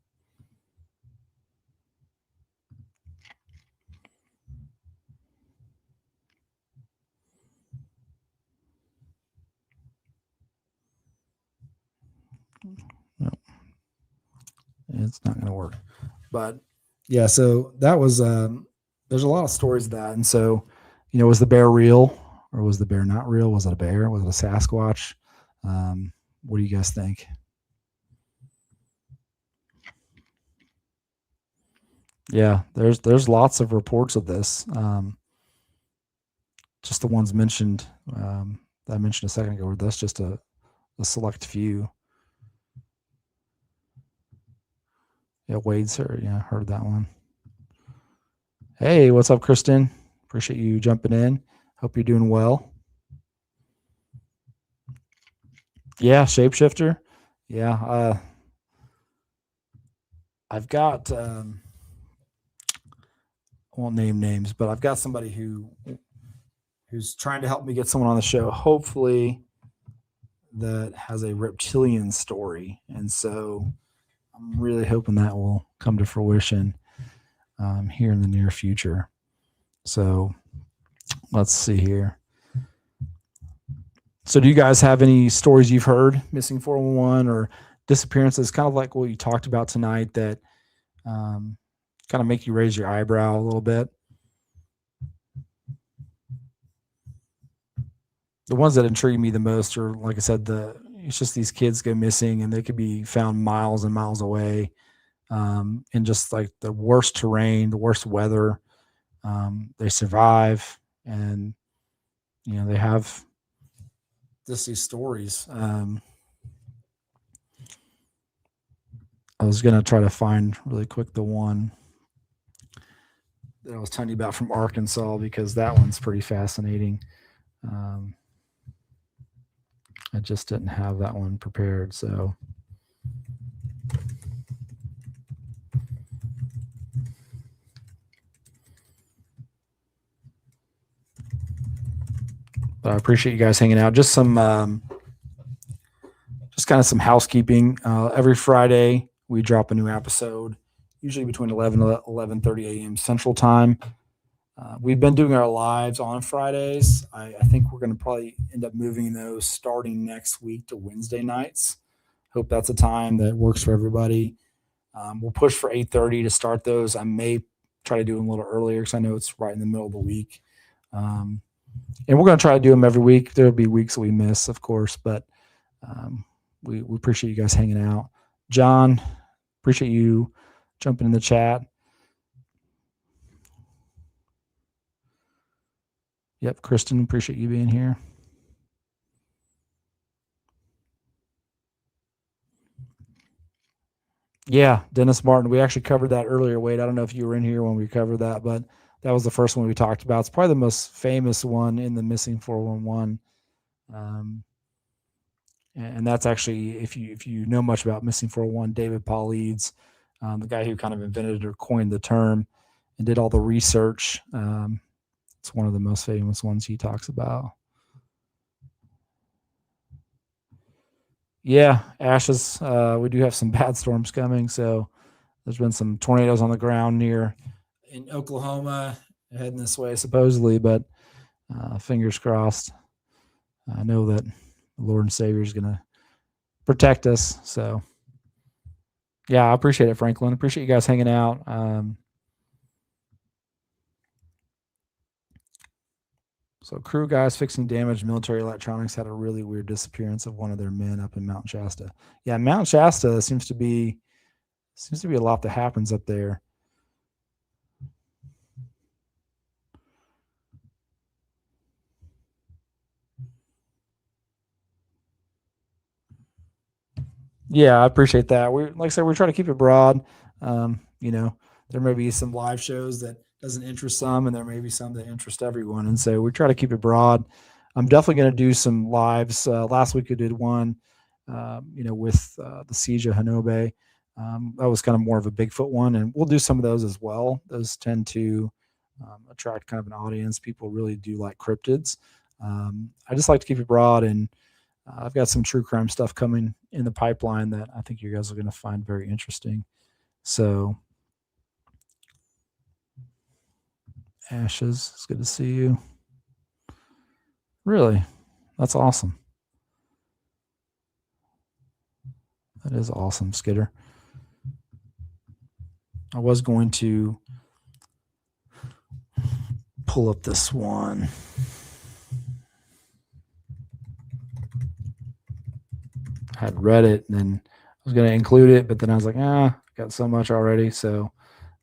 No, it's not going to work. But yeah, so that was there's a lot of stories of that. And so, was the bear real or was the bear not real? Was it a bear? Was it a Sasquatch? What do you guys think? Yeah, there's lots of reports of this. Just the ones mentioned that I mentioned a second ago, that's just a select few. Yeah, Wade's heard. Yeah, heard that one. Hey, what's up, Kristen? Appreciate you jumping in. Hope you're doing well. Yeah, shapeshifter. Yeah, I've got. I won't name names, but I've got somebody who's trying to help me get someone on the show. Hopefully, that has a reptilian story, and so I'm really hoping that will come to fruition here in the near future. So let's see here. So do you guys have any stories you've heard, missing 411 or disappearances, kind of like what you talked about tonight, that kind of make you raise your eyebrow a little bit? The ones that intrigue me the most are, like I said, it's just these kids go missing and they could be found miles and miles away, in just like the worst terrain, the worst weather. They survive, and they have these stories. I was going to try to find really quick the one that I was telling you about from Arkansas, because that one's pretty fascinating. I just didn't have that one prepared, so. But I appreciate you guys hanging out. Just kind of some housekeeping. Every Friday we drop a new episode, usually between 11 and 11:30 a.m. Central Time. We've been doing our lives on Fridays. I think we're going to probably end up moving those starting next week to Wednesday nights. Hope that's a time that works for everybody. We'll push for 8:30 to start those. I may try to do them a little earlier because I know it's right in the middle of the week. And we're going to try to do them every week. There'll be weeks that we miss, of course, but we appreciate you guys hanging out. John, appreciate you jumping in the chat. Yep, Kristen, appreciate you being here. Yeah, Dennis Martin. We actually covered that earlier, Wade. I don't know if you were in here when we covered that, but that was the first one we talked about. It's probably the most famous one in the Missing 411. And that's actually, if you know much about Missing 411, David Paul Leeds, the guy who kind of invented or coined the term and did all the research. It's one of the most famous ones he talks about. Yeah, Ashes. We do have some bad storms coming. So there's been some tornadoes on the ground in Oklahoma heading this way, supposedly, but fingers crossed. I know that the Lord and Savior is going to protect us. So, yeah, I appreciate it, Franklin. Appreciate you guys hanging out. So crew guys fixing damaged military electronics had a really weird disappearance of one of their men up in Mount Shasta. Yeah, Mount Shasta seems to be a lot that happens up there. Yeah, I appreciate that. Like I said, we're trying to keep it broad. There may be some live shows that doesn't interest some, and there may be some that interest everyone. And so we try to keep it broad. I'm definitely going to do some lives. Last week I did one, with the siege of Hanobe. That was kind of more of a Bigfoot one, and we'll do some of those as well. Those tend to attract kind of an audience. People really do like cryptids. I just like to keep it broad, and I've got some true crime stuff coming in the pipeline that I think you guys are going to find very interesting. So, Ashes, it's good to see you. Really? That's awesome. That is awesome, Skitter. I was going to pull up this one. I had read it and then I was going to include it, but then I was like, I got so much already. So,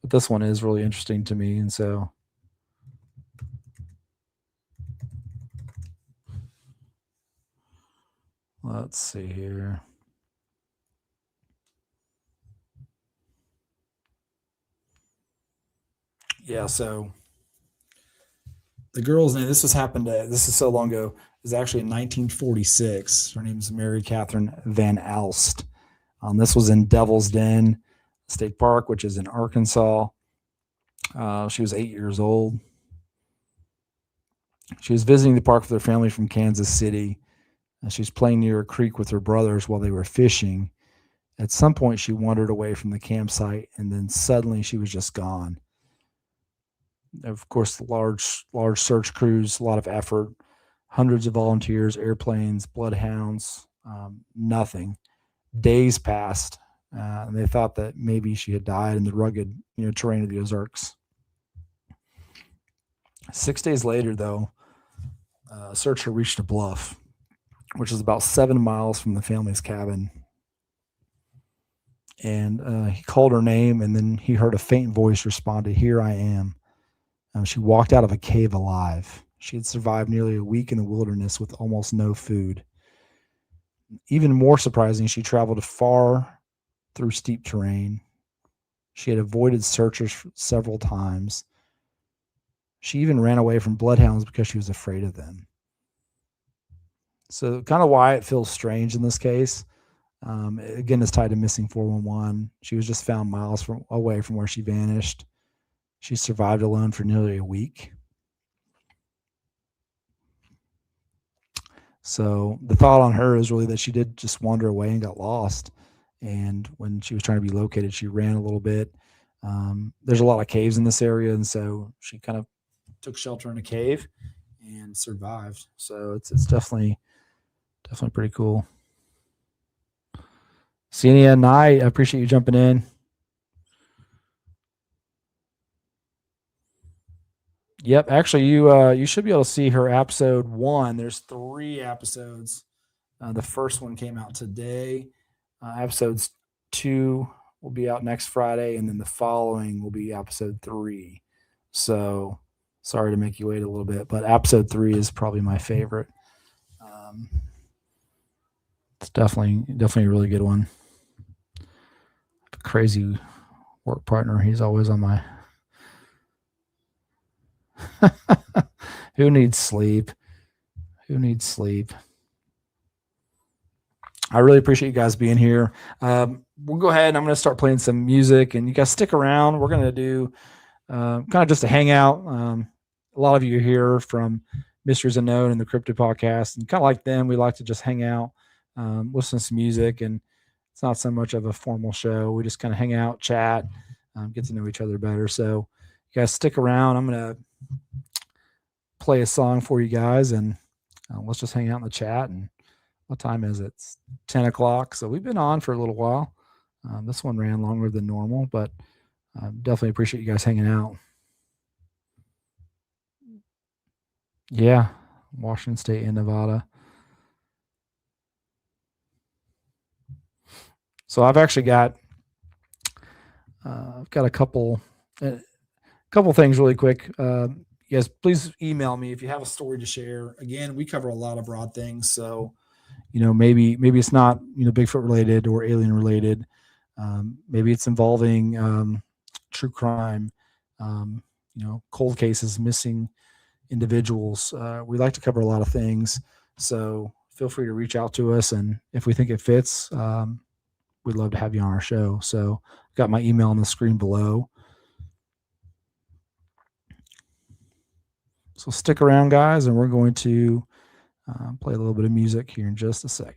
but this one is really interesting to me. And so, let's see here. Yeah, so the girl's name, this is so long ago, is actually in 1946. Her name is Mary Catherine Van Alst. This was in Devil's Den State Park, which is in Arkansas. She was 8 years old. She was visiting the park with her family from Kansas City. She was playing near a creek with her brothers while they were fishing. At some point, she wandered away from the campsite, and then suddenly she was just gone. Of course, large search crews, a lot of effort, hundreds of volunteers, airplanes, bloodhounds, nothing. Days passed, and they thought that maybe she had died in the rugged, terrain of the Ozarks. 6 days later, though, a searcher reached a bluff, which is about 7 miles from the family's cabin. And he called her name, and then he heard a faint voice respond to, "Here I am." She walked out of a cave alive. She had survived nearly a week in the wilderness with almost no food. Even more surprising, she traveled far through steep terrain. She had avoided searchers several times. She even ran away from bloodhounds because she was afraid of them. So kind of why it feels strange in this case. Again, it's tied to missing 411. She was just found miles away from where she vanished. She survived alone for nearly a week. So the thought on her is really that she did just wander away and got lost. And when she was trying to be located, she ran a little bit. There's a lot of caves in this area, and so she kind of took shelter in a cave and survived. So it's definitely pretty cool. Senia and I appreciate you jumping in. Yep, actually, you should be able to see her episode 1. There's 3 episodes. The first one came out today. Episodes 2 will be out next Friday, and then the following will be episode 3. So sorry to make you wait a little bit, but episode 3 is probably my favorite. It's definitely a really good one. Crazy work partner. He's always on my. Who needs sleep? I really appreciate you guys being here. We'll go ahead and I'm going to start playing some music, and you guys stick around. We're going to do kind of just a hangout. A lot of you are here from Mysteries Unknown and the Crypto Podcast, and kind of like them, we like to just hang out, listen to some music, and it's not so much of a formal show. We just kind of hang out, chat, get to know each other better. So you guys stick around. I'm going to play a song for you guys, and let's just hang out in the chat. And what time is it? It's 10 o'clock. So we've been on for a little while. This one ran longer than normal, but definitely appreciate you guys hanging out. Yeah, Washington State and Nevada. So I've actually got a couple things really quick. Yes, please email me if you have a story to share. Again, we cover a lot of broad things, so maybe it's not Bigfoot related or alien related. Maybe it's involving true crime, cold cases, missing individuals. We like to cover a lot of things, so feel free to reach out to us, and if we think it fits, we'd love to have you on our show. So I've got my email on the screen below. So stick around, guys, and we're going to play a little bit of music here in just a second.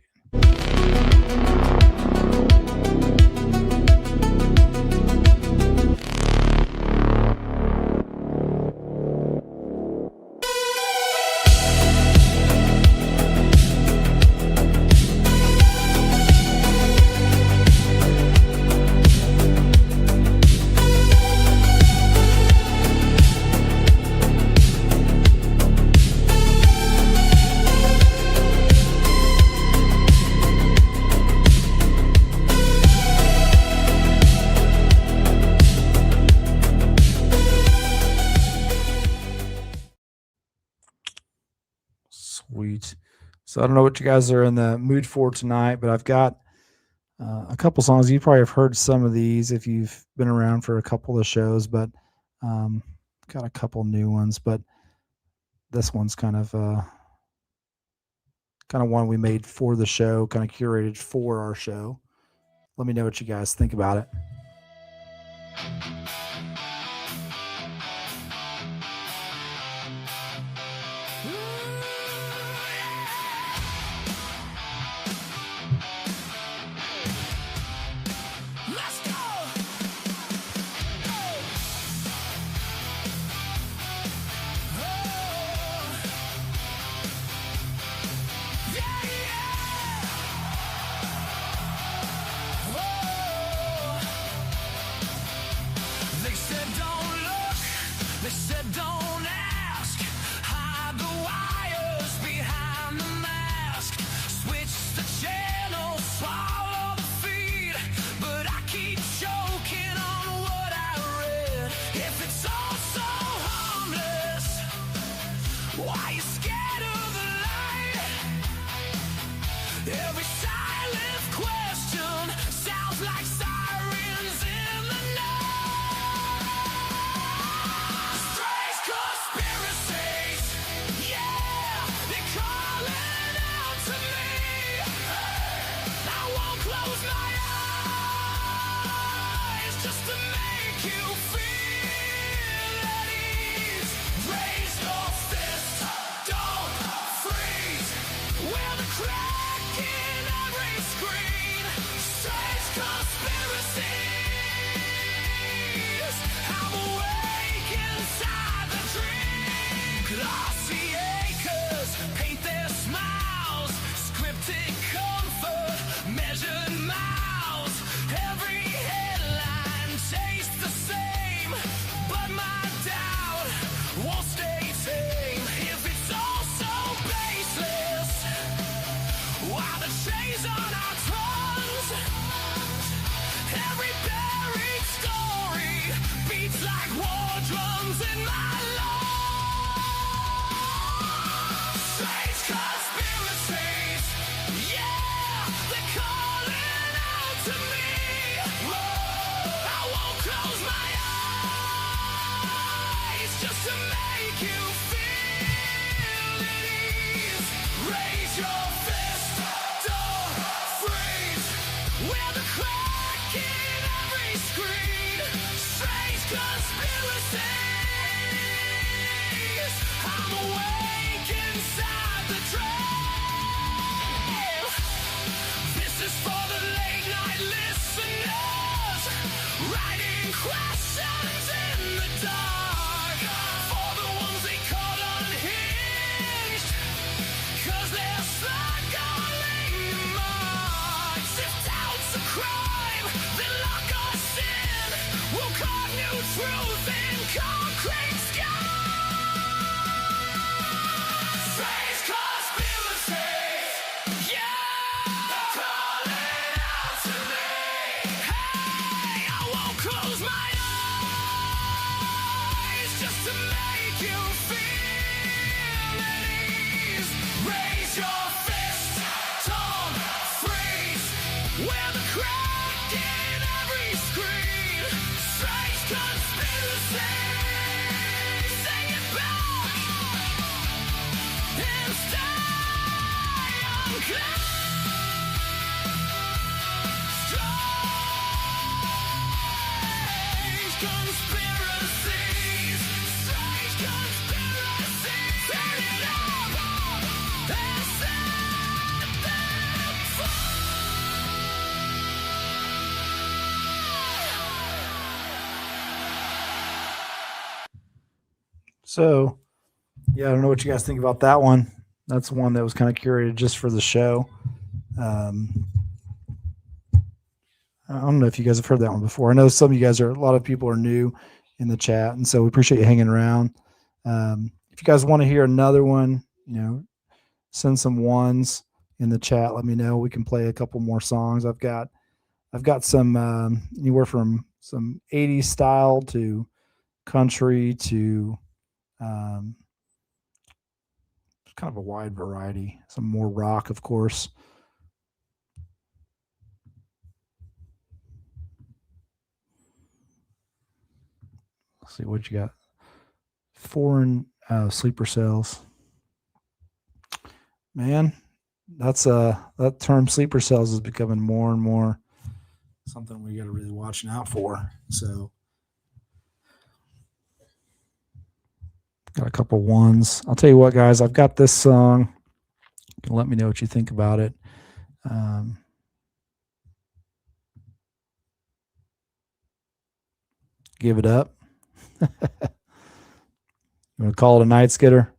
Sweet. So I don't know what you guys are in the mood for tonight, but I've got a couple songs. You probably have heard some of these if you've been around for a couple of the shows, but got a couple new ones. But this one's kind of one we made for the show, kind of curated for our show. Let me know what you guys think about it. in my life. Strange conspiracies, yeah, they're calling out to me. I won't close my eyes just to make you feel at ease. Raise your fist, don't freeze. We're the crack in every screen. Strange conspiracies. I'm awake inside the dream. This is for the late night listeners, writing questions in the dark. For the ones they call unhinged, 'cause they're stuck on late marks. If doubt's a crime, then lock us in. We'll carve new truth in concrete skies. Strange conspiracies, yeah, calling out to me. Hey, I won't close my eyes just to make you feel at ease. Raise your fist, don't freeze. We're the crack in every screen. Strange conspiracy. Sing it back and stay unclear. Strange conspiracies. Strange conspiracies. Turn it up and set them free. So, yeah, I don't know what you guys think about that one. That's one that was kind of curated just for the show. I don't know if you guys have heard that one before. I know some of you guys a lot of people are new in the chat, and so we appreciate you hanging around. If you guys want to hear another one, send some ones in the chat. Let me know. We can play a couple more songs. I've got some anywhere from some 80s style to country to kind of a wide variety. Some more rock, of course. Let's see what you got. Foreign sleeper cells. Man, that's that term sleeper cells is becoming more and more something we got to really watching out for. So got a couple ones. I'll tell you what, guys, I've got this song. You can let me know what you think about it. Give it up. You want to call it a night, Skidder?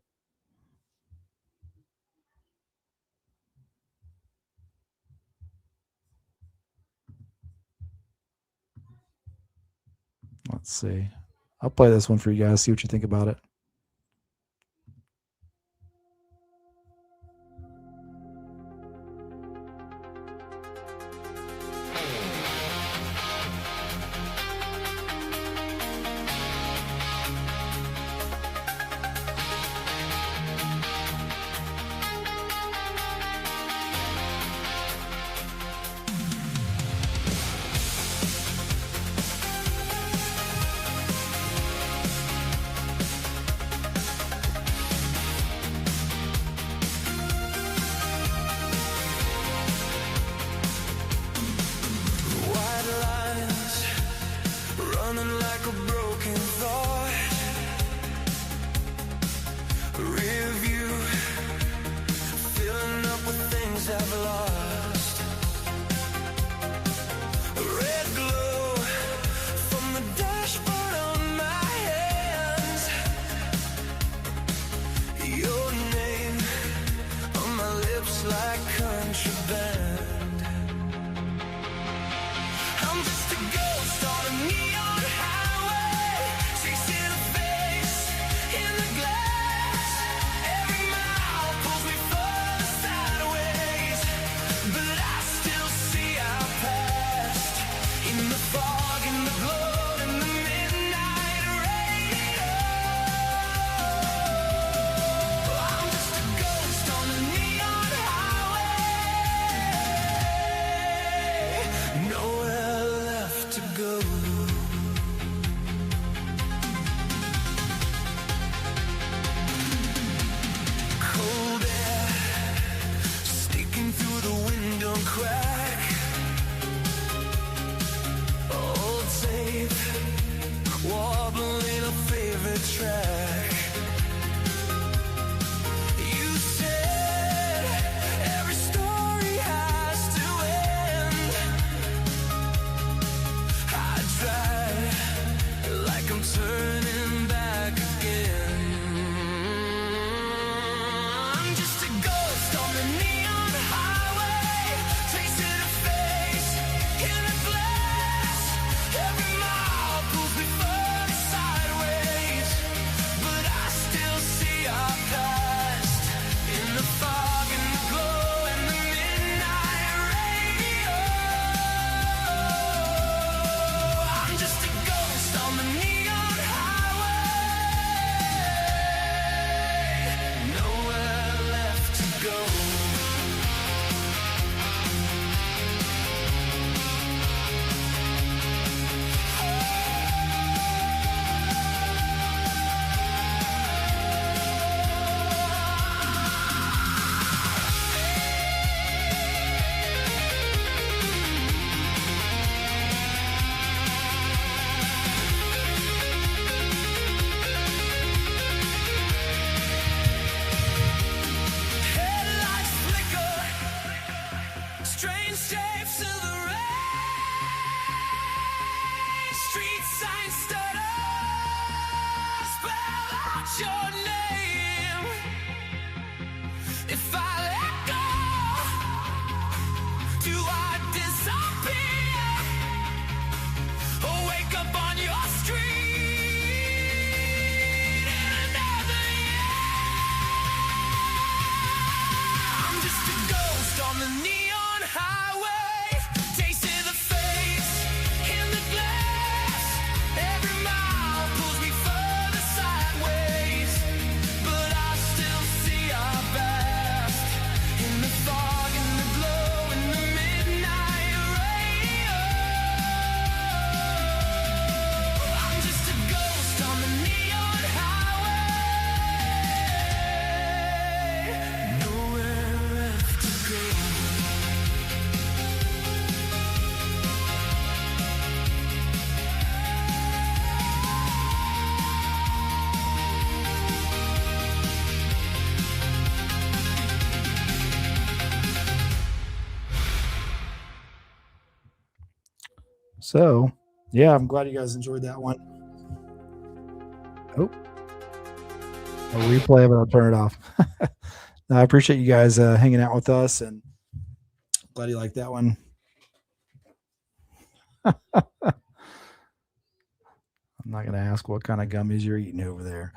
Let's see. I'll play this one for you guys. See what you think about it. your name. If I let go, do I disappear? Or wake up on your street in another year? I'm just a ghost on the neon highway, tasting the face in the glass. Every mile pulls me further sideways, but I still see our past in the fog, in the glow, in the midnight rain. I'm just a ghost on the neon highway, nowhere left to go. So, yeah, I'm glad you guys enjoyed that one. Oh, a replay of it. I'll turn it off. No, I appreciate you guys hanging out with us, and glad you liked that one. I'm not going to ask what kind of gummies you're eating over there.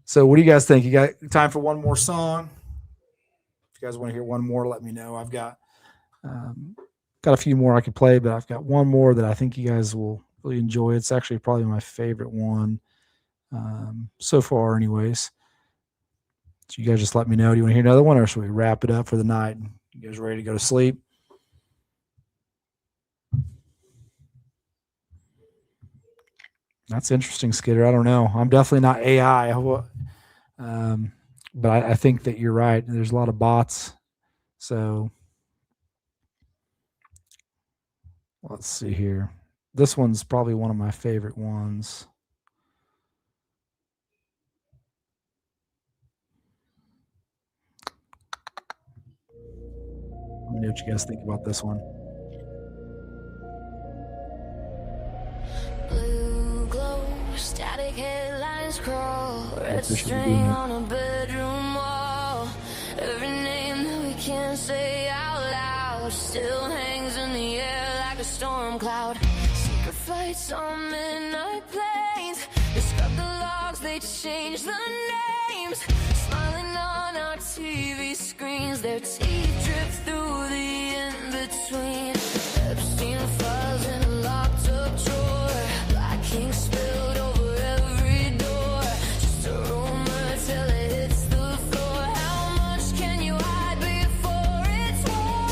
So what do you guys think? You got time for one more song? If you guys want to hear one more, let me know. I've got a few more I could play, but I've got one more that I think you guys will really enjoy. It's actually probably my favorite one so far anyways. So you guys just let me know. Do you want to hear another one, or should we wrap it up for the night? You guys ready to go to sleep? That's interesting, Skidder. I don't know. I'm definitely not AI. But I think that you're right. There's a lot of bots. So let's see here. This one's probably one of my favorite ones. Let me know what you guys think about this one. Blue glow, static headlines crawl, red That's what you're string doing. on a bedroom wall. Every name that we can't say out loud still hangs in the air like a storm cloud. Secret flights on midnight planes, they scrub the logs, they change the names. Smiling on our TV screens, their teeth drip through the in-between. Epstein files in a locked up drawer, black ink spilled over every door. Just a rumor till it hits the floor. How much can you hide before it's war?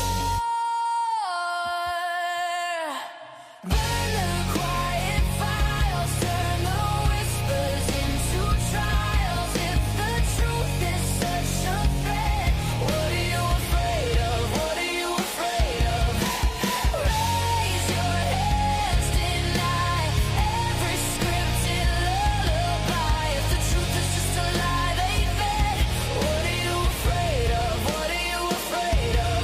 Burn the quiet files, turn the whispers into trials. If the truth is such a threat, what are you afraid of? What are you afraid of? Raise your hands, deny every scripted lullaby. If the truth is just a lie they fed, what are you afraid of? What are you afraid of?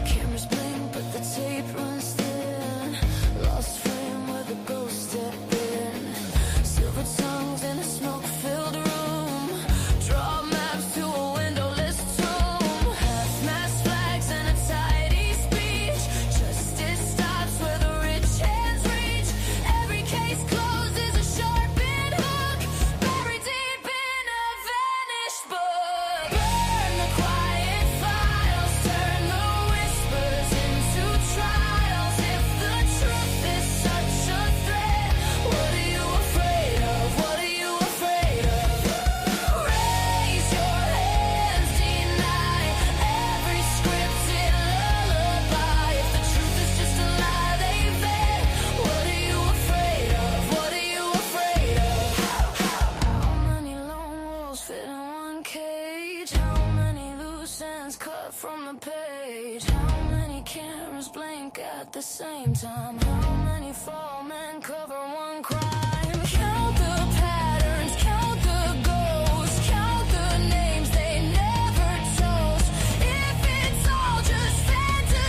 Cameras blink, but the tape runs thin. Lost frame where the ghost stepped in. Silver tongues in a smoke-filled room. Draw maps to a windowless tomb. Half-mast flags and a tidy speech. Justice stops where the rich hands reach. Every case closed is a sharpened hook, buried deep in a vanished book. Burn the quiet files, turn the whispers into trials. If the truth is such a threat, what are you afraid of? What are you afraid of? Raise your hands, deny every scripted lullaby. If the truth is just a lie they fed, what are you afraid of? What are you afraid of? How many lone wolves fit in one cage? How many loose ends cut from the page? How many cameras blink at the same time? How many fall men cover one crime? Count the patterns, count the ghosts, count the names they never toast. If it's all just fantasy,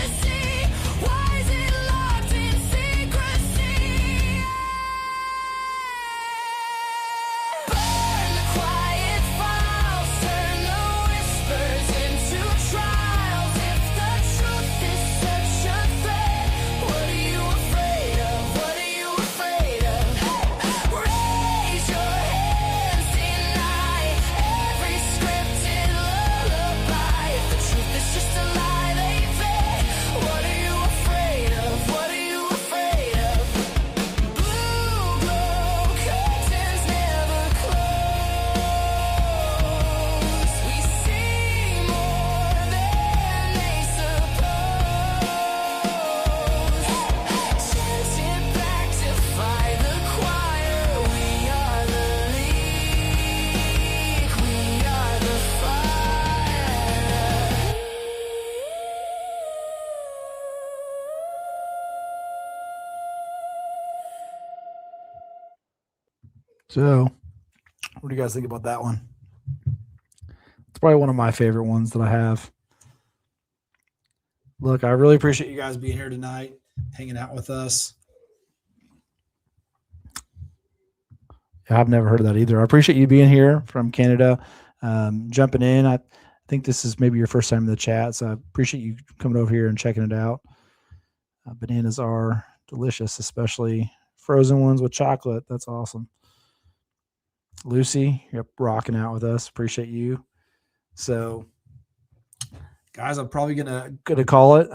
So, what do you guys think about that one? It's probably one of my favorite ones that I have. Look, I really appreciate you guys being here tonight, hanging out with us. I've never heard of that either. I appreciate you being here from Canada, jumping in. I think this is maybe your first time in the chat, so I appreciate you coming over here and checking it out. Bananas are delicious, especially frozen ones with chocolate. That's awesome. Lucy, you're rocking out with us. Appreciate you. So, guys, I'm probably gonna call it.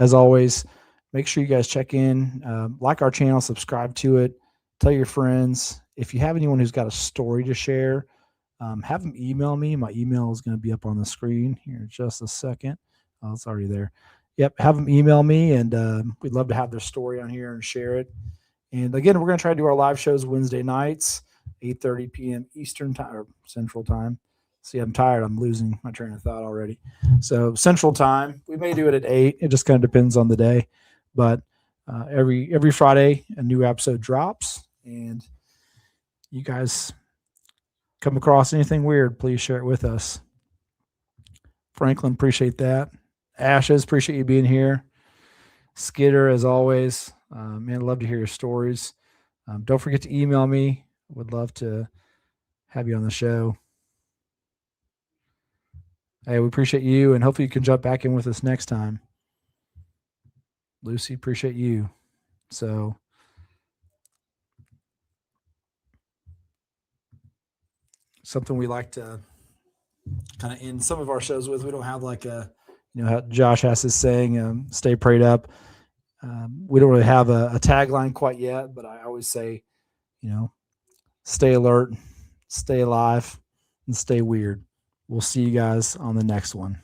As always, make sure you guys check in, like our channel, subscribe to it, tell your friends. If you have anyone who's got a story to share, have them email me. My email is going to be up on the screen here in just a second. Oh, it's already there. Yep, have them email me, and we'd love to have their story on here and share it. And again, we're going to try to do our live shows Wednesday nights, 8:30 p.m. Eastern time or Central time. See, I'm tired. I'm losing my train of thought already. So Central time, we may do it at 8. It just kind of depends on the day. But every Friday, a new episode drops. And you guys come across anything weird, please share it with us. Franklin, appreciate that. Ashes, appreciate you being here. Skidder, as always. Man, I'd love to hear your stories. Don't forget to email me. Would love to have you on the show. Hey, we appreciate you, and hopefully you can jump back in with us next time. Lucy, appreciate you. So, something we like to kind of end some of our shows with. We don't have like a, how Josh has his saying, stay prayed up. We don't really have a tagline quite yet, but I always say, stay alert, stay alive, and stay weird. We'll see you guys on the next one.